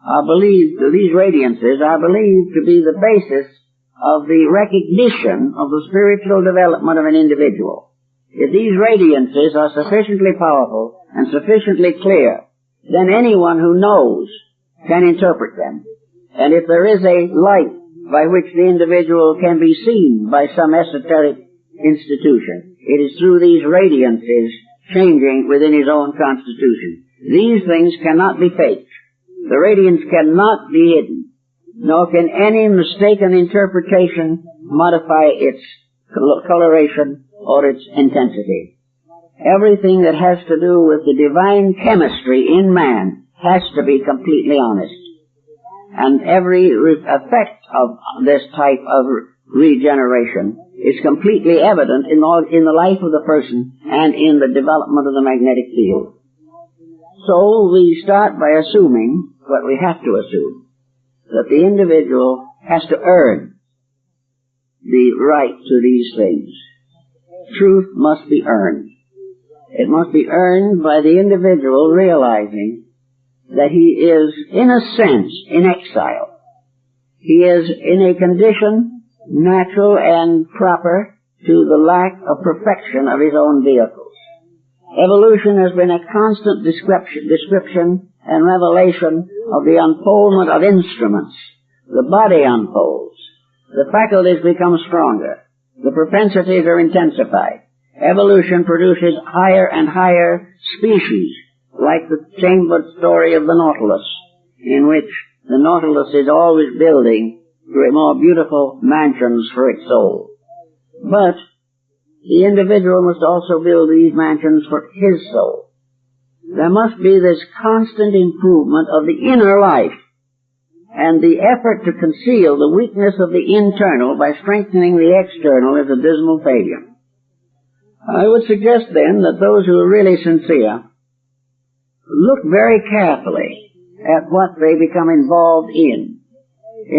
are believed, these radiances are believed to be the basis of the recognition of the spiritual development of an individual. If these radiances are sufficiently powerful and sufficiently clear, then anyone who knows can interpret them. And if there is a light by which the individual can be seen by some esoteric institution, it is through these radiances changing within his own constitution. These things cannot be faked. The radiance cannot be hidden, nor can any mistaken interpretation modify its coloration or its intensity. Everything that has to do with the divine chemistry in man has to be completely honest. And every effect of this type of regeneration is completely evident in the life of the person and in the development of the magnetic field. So we start by assuming what we have to assume, that the individual has to earn the right to these things. Truth must be earned. It must be earned by the individual realizing that he is, in a sense, in exile. He is in a condition natural and proper to the lack of perfection of his own vehicles. Evolution has been a constant description and revelation of the unfoldment of instruments. The body unfolds. The faculties become stronger. The propensities are intensified. Evolution produces higher and higher species, like the chambered story of the Nautilus, in which the Nautilus is always building more beautiful mansions for its soul. But the individual must also build these mansions for his soul. There must be this constant improvement of the inner life, and the effort to conceal the weakness of the internal by strengthening the external is a dismal failure. I would suggest then that those who are really sincere look very carefully at what they become involved in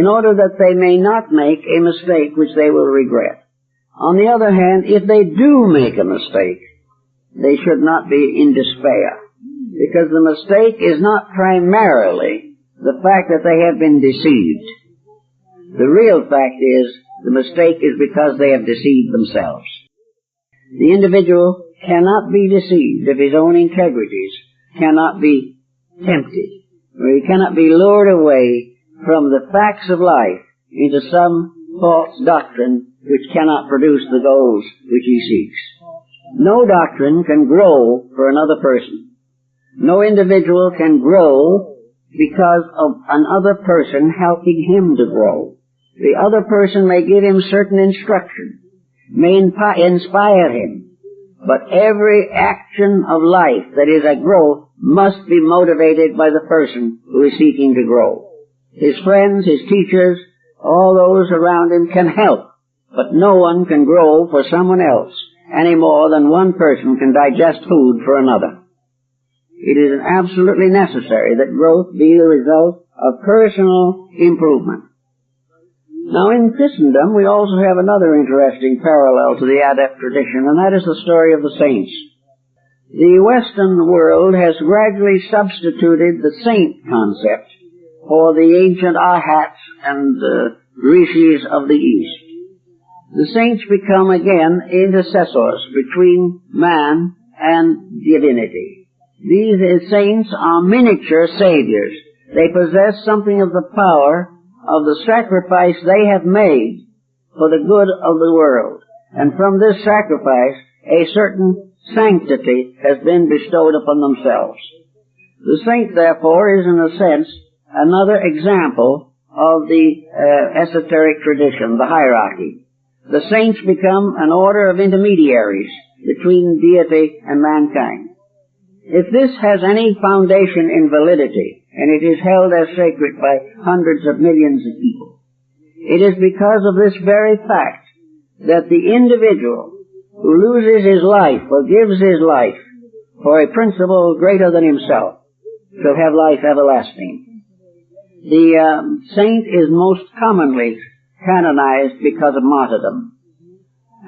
order that they may not make a mistake which they will regret. On the other hand, if they do make a mistake, they should not be in despair, because the mistake is not primarily the fact that they have been deceived. The real fact is the mistake is because they have deceived themselves. The individual cannot be deceived if his own integrities cannot be tempted, or he cannot be lured away from the facts of life into some false doctrine which cannot produce the goals which he seeks. No doctrine can grow for another person. No individual can grow because of another person helping him to grow. The other person may give him certain instruction, may inspire him, but every action of life that is a growth must be motivated by the person who is seeking to grow. His friends, his teachers, all those around him can help, but no one can grow for someone else any more than one person can digest food for another. It is absolutely necessary that growth be the result of personal improvement. Now, in Christendom, we also have another interesting parallel to the Adept tradition, and that is the story of the saints. The Western world has gradually substituted the saint concept for the ancient Arhats and Rishis of the East. The saints become again intercessors between man and divinity. These saints are miniature saviors. They possess something of the power of the sacrifice they have made for the good of the world. And from this sacrifice, a certain sanctity has been bestowed upon themselves. The saint, therefore, is in a sense another example of the esoteric tradition, the hierarchy. The saints become an order of intermediaries between deity and mankind. If this has any foundation in validity, and it is held as sacred by hundreds of millions of people, it is because of this very fact that the individual who loses his life or gives his life for a principle greater than himself shall have life everlasting. The saint is most commonly canonized because of martyrdom.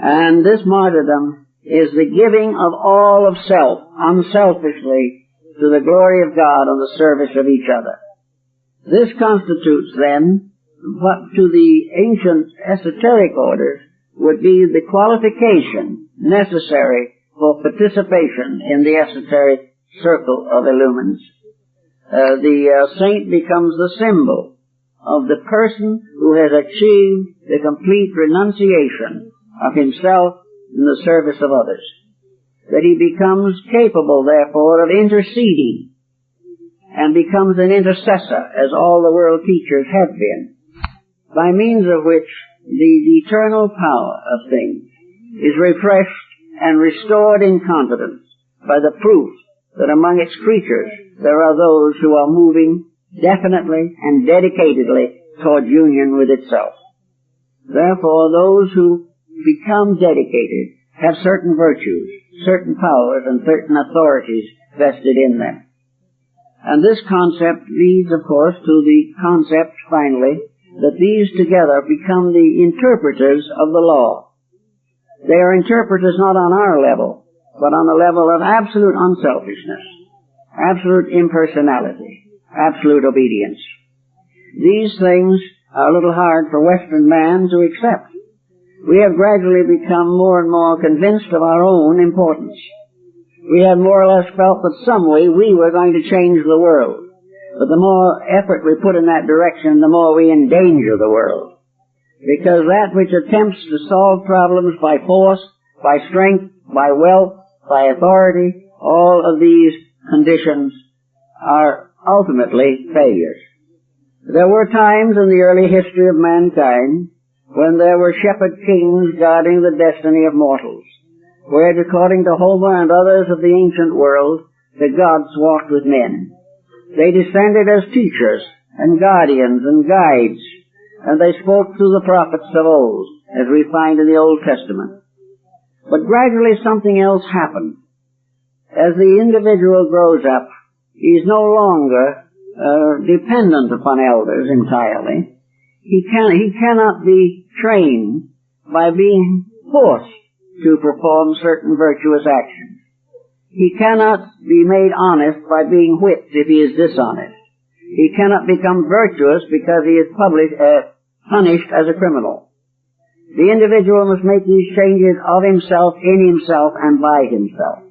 And this martyrdom is the giving of all of self, unselfishly, to the glory of God and the service of each other. This constitutes then what to the ancient esoteric orders would be the qualification necessary for participation in the esoteric circle of illumines. The saint becomes the symbol of the person who has achieved the complete renunciation of himself in the service of others. That he becomes capable, therefore, of interceding and becomes an intercessor, as all the world teachers have been, by means of which the eternal power of things is refreshed and restored in confidence by the proof that among its creatures there are those who are moving definitely and dedicatedly toward union with itself. Therefore, those who become dedicated have certain virtues, certain powers, and certain authorities vested in them. And this concept leads, of course, to the concept, finally, that these together become the interpreters of the law. They are interpreters not on our level, but on the level of absolute unselfishness, absolute impersonality, absolute obedience. These things are a little hard for Western man to accept. We have gradually become more and more convinced of our own importance. We have more or less felt that some way we were going to change the world. But the more effort we put in that direction, the more we endanger the world. Because that which attempts to solve problems by force, by strength, by wealth, by authority, all of these conditions are ultimately failures. There were times in the early history of mankind when there were shepherd kings guarding the destiny of mortals, where, according to Homer and others of the ancient world, the gods walked with men. They descended as teachers and guardians and guides, and they spoke through the prophets of old, as we find in the Old Testament. But gradually something else happened. As the individual grows up, he is no longer dependent upon elders entirely. He cannot be trained by being forced to perform certain virtuous actions. He cannot be made honest by being whipped if he is dishonest. He cannot become virtuous because he is punished as a criminal. The individual must make these changes of himself, in himself, and by himself.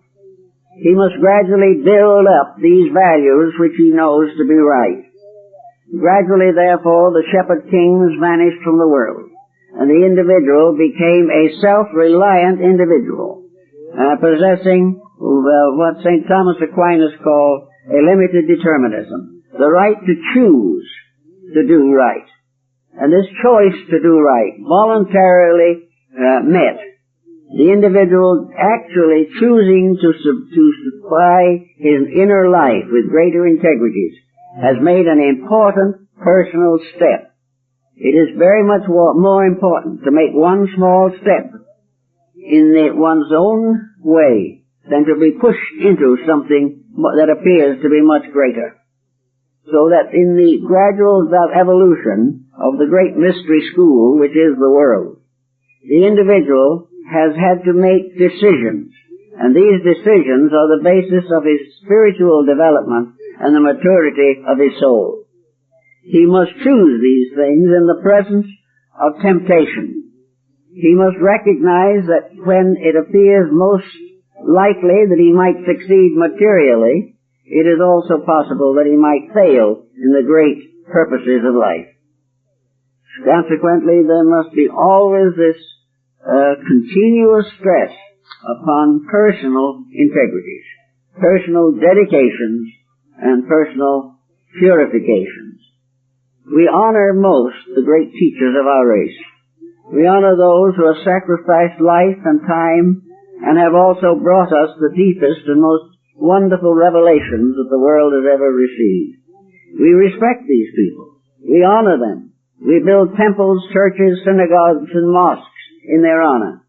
He must gradually build up these values which he knows to be right. Gradually, therefore, the shepherd kings vanished from the world, and the individual became a self-reliant individual, possessing what St. Thomas Aquinas called a limited determinism, the right to choose to do right. And this choice to do right, voluntarily met, the individual actually choosing to supply his inner life with greater integrities, has made an important personal step. It is very much more important to make one small step in one's own way than to be pushed into something that appears to be much greater. So that in the gradual evolution of the great mystery school, which is the world, the individual has had to make decisions, and these decisions are the basis of his spiritual development and the maturity of his soul. He must choose these things in the presence of temptation. He must recognize that when it appears most likely that he might succeed materially, it is also possible that he might fail in the great purposes of life. Consequently, there must be always this continuous stress upon personal integrities, personal dedications, and personal purifications. We honor most the great teachers of our race. We honor those who have sacrificed life and time and have also brought us the deepest and most wonderful revelations that the world has ever received. We respect these people. We honor them. We build temples, churches, synagogues, and mosques in their honor.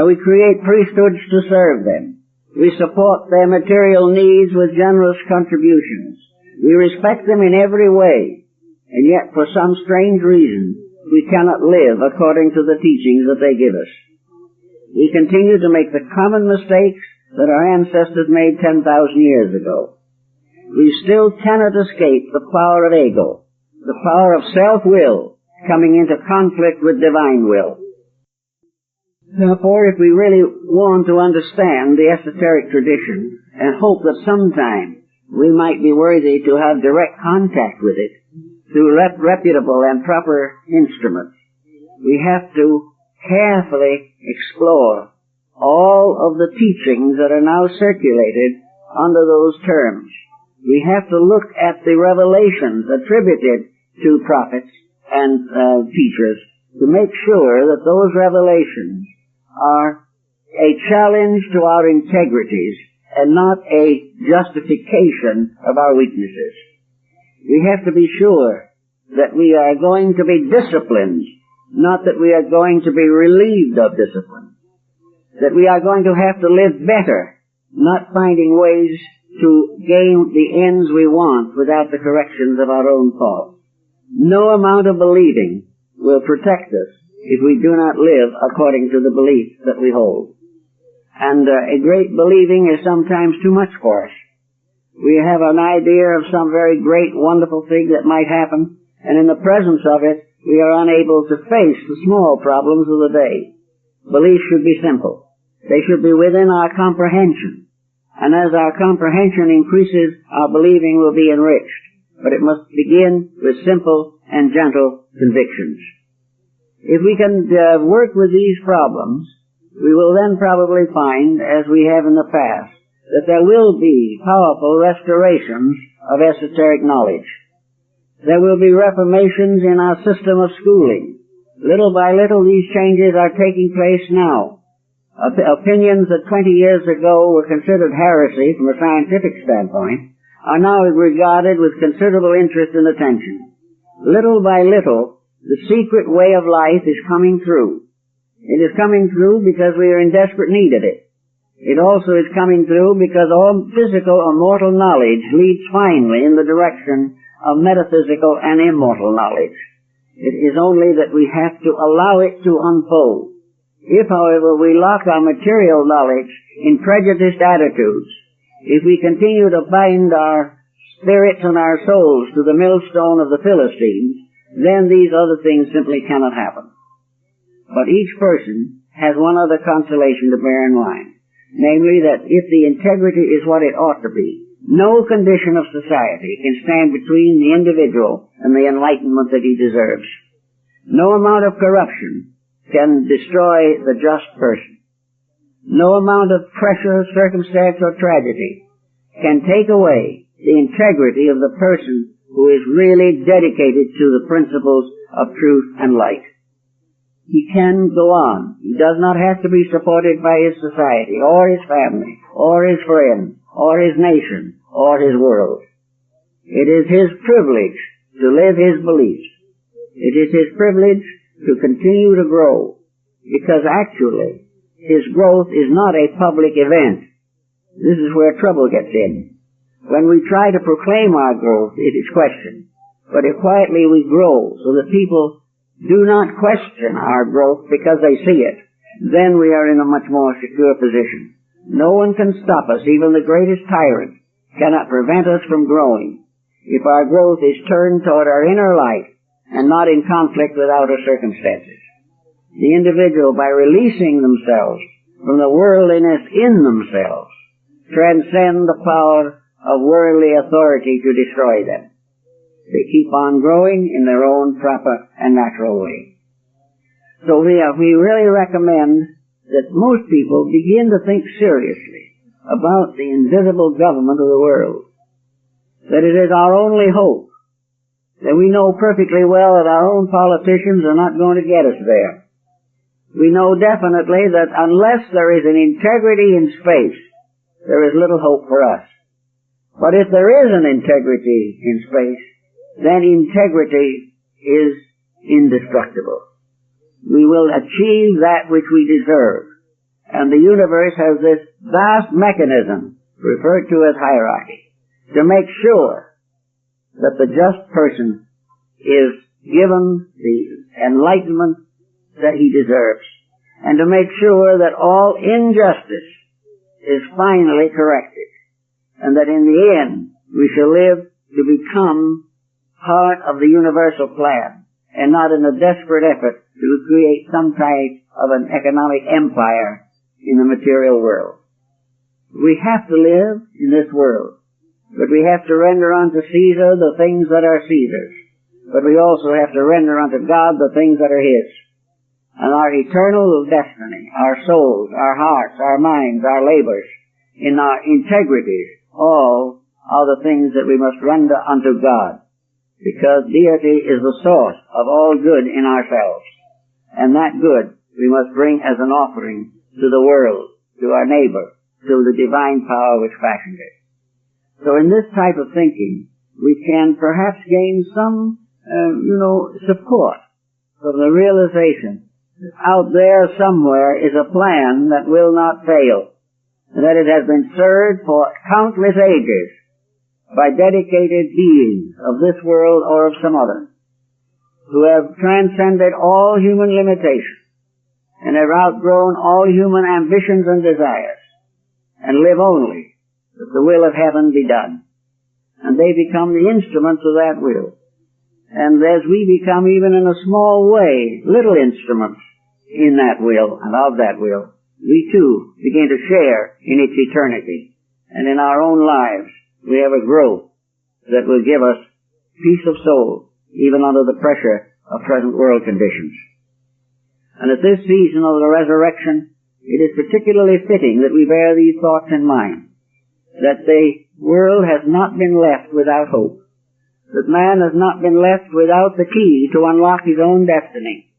We create priesthoods to serve them. We support their material needs with generous contributions. We respect them in every way, and yet for some strange reason we cannot live according to the teachings that they give us. We continue to make the common mistakes that our ancestors made 10,000 years ago. we still cannot escape the power of ego, the power of self-will coming into conflict with divine will. Therefore, if we really want to understand the esoteric tradition and hope that sometime we might be worthy to have direct contact with it through reputable and proper instruments, we have to carefully explore all of the teachings that are now circulated under those terms. We have to look at the revelations attributed to prophets and teachers to make sure that those revelations are a challenge to our integrities and not a justification of our weaknesses. We have to be sure that we are going to be disciplined, not that we are going to be relieved of discipline. That we are going to have to live better, not finding ways to gain the ends we want without the corrections of our own faults. No amount of believing will protect us if we do not live according to the belief that we hold. And a great believing is sometimes too much for us. We have an idea of some very great, wonderful thing that might happen, and in the presence of it, we are unable to face the small problems of the day. Beliefs should be simple. They should be within our comprehension. And as our comprehension increases, our believing will be enriched. But it must begin with simple and gentle convictions. If we can work with these problems, we will then probably find, as we have in the past, that there will be powerful restorations of esoteric knowledge. There will be reformations in our system of schooling. Little by little, these changes are taking place now. Opinions that 20 years ago were considered heresy from a scientific standpoint are now regarded with considerable interest and attention. Little by little, the secret way of life is coming through. It is coming through because we are in desperate need of it. It also is coming through because all physical or mortal knowledge leads finally in the direction of metaphysical and immortal knowledge. It is only that we have to allow it to unfold. If, however, we lock our material knowledge in prejudiced attitudes, if we continue to bind our spirits and our souls to the millstone of the Philistines, then these other things simply cannot happen. But each person has one other consolation to bear in mind, namely that if the integrity is what it ought to be, no condition of society can stand between the individual and the enlightenment that he deserves. No amount of corruption can destroy the just person. No amount of pressure, circumstance, or tragedy can take away the integrity of the person who is really dedicated to the principles of truth and light. He can go on. He does not have to be supported by his society, or his family, or his friends, or his nation, or his world. It is his privilege to live his beliefs. It is his privilege to continue to grow, because actually his growth is not a public event. This is where trouble gets in. When we try to proclaim our growth, it is questioned. But if quietly we grow so that people do not question our growth because they see it, then we are in a much more secure position. No one can stop us. Even the greatest tyrant cannot prevent us from growing if our growth is turned toward our inner light and not in conflict with outer circumstances. The individual, by releasing themselves from the worldliness in themselves, transcend the power of worldly authority to destroy them. They keep on growing in their own proper and natural way. So we really recommend that most people begin to think seriously about the invisible government of the world. That it is our only hope. That we know perfectly well that our own politicians are not going to get us there. We know definitely that unless there is an integrity in space, there is little hope for us. But if there is an integrity in space, then integrity is indestructible. We will achieve that which we deserve. And the universe has this vast mechanism, referred to as hierarchy, to make sure that the just person is given the enlightenment that he deserves, and to make sure that all injustice is finally corrected, and that in the end We shall live to become part of the universal plan, and not in a desperate effort to create some type of an economic empire in the material world. We have to live in this world, but we have to render unto Caesar the things that are Caesar's. But we also have to render unto God the things that are His. And our eternal destiny, our souls, our hearts, our minds, our labors, in our integrities, all are the things that we must render unto God, because deity is the source of all good in ourselves. And that good we must bring as an offering to the world, to our neighbor, to the divine power which fashioned it. So in this type of thinking, we can perhaps gain some, support from the realization that out there somewhere is a plan that will not fail, and that it has been served for countless ages by dedicated beings of this world or of some other, who have transcended all human limitations and have outgrown all human ambitions and desires, and live only that the will of heaven be done. And they become the instruments of that will. And as we become, even in a small way, little instruments in that will and of that will, we too begin to share in its eternity. And in our own lives, we have a growth that will give us peace of soul, even under the pressure of present world conditions. And at this season of the resurrection, it is particularly fitting that we bear these thoughts in mind, that the world has not been left without hope, that man has not been left without the key to unlock his own destiny,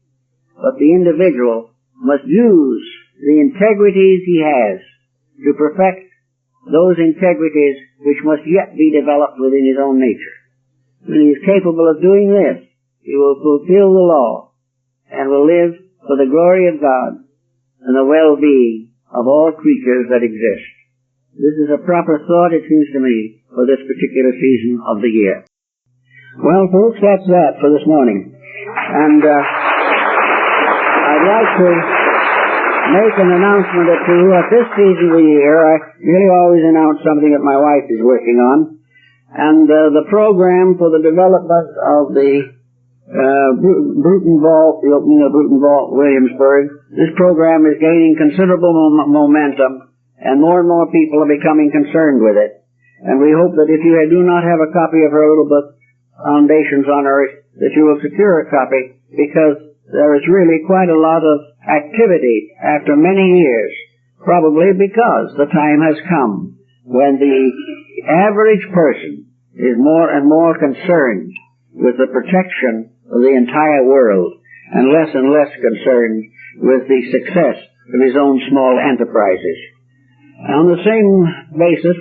but the individual must use the integrities he has to perfect those integrities which must yet be developed within his own nature. When he is capable of doing this, he will fulfill the law and will live for the glory of God and the well-being of all creatures that exist. This is a proper thought, it seems to me, for this particular season of the year. Well, folks, that's that for this morning. And I'd like to make an announcement or two. At this season of the year, I really always announce something that my wife is working on. And the program for the development of the Bruton Vault, the opening of Bruton Vault, Williamsburg, this program is gaining considerable momentum, and more people are becoming concerned with it. And we hope that if you do not have a copy of her little book, Foundations on Earth, that you will secure a copy, because there is really quite a lot of activity after many years, probably because the time has come when the average person is more and more concerned with the protection of the entire world and less concerned with the success of his own small enterprises. On the same basis,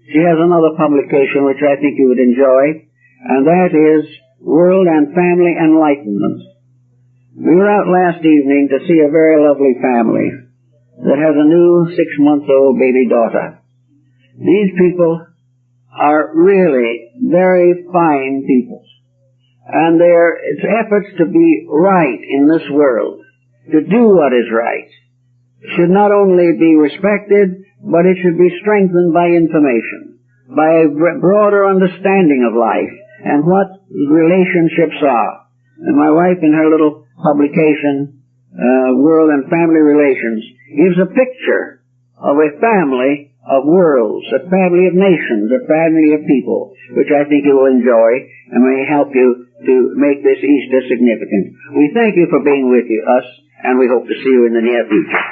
she has another publication which I think you would enjoy, and that is World and Family Enlightenment. We were out last evening to see a very lovely family that has a new 6-month-old baby daughter. These people are really very fine people, and their efforts to be right in this world, to do what is right, should not only be respected, but it should be strengthened by information, by a broader understanding of life and what relationships are. And my wife, in her little publication, World and Family Relations, gives a picture of a family of worlds, a family of nations, a family of people, which I think you will enjoy and may help you to make this Easter significant. We thank you for being with us, and we hope to see you in the near future.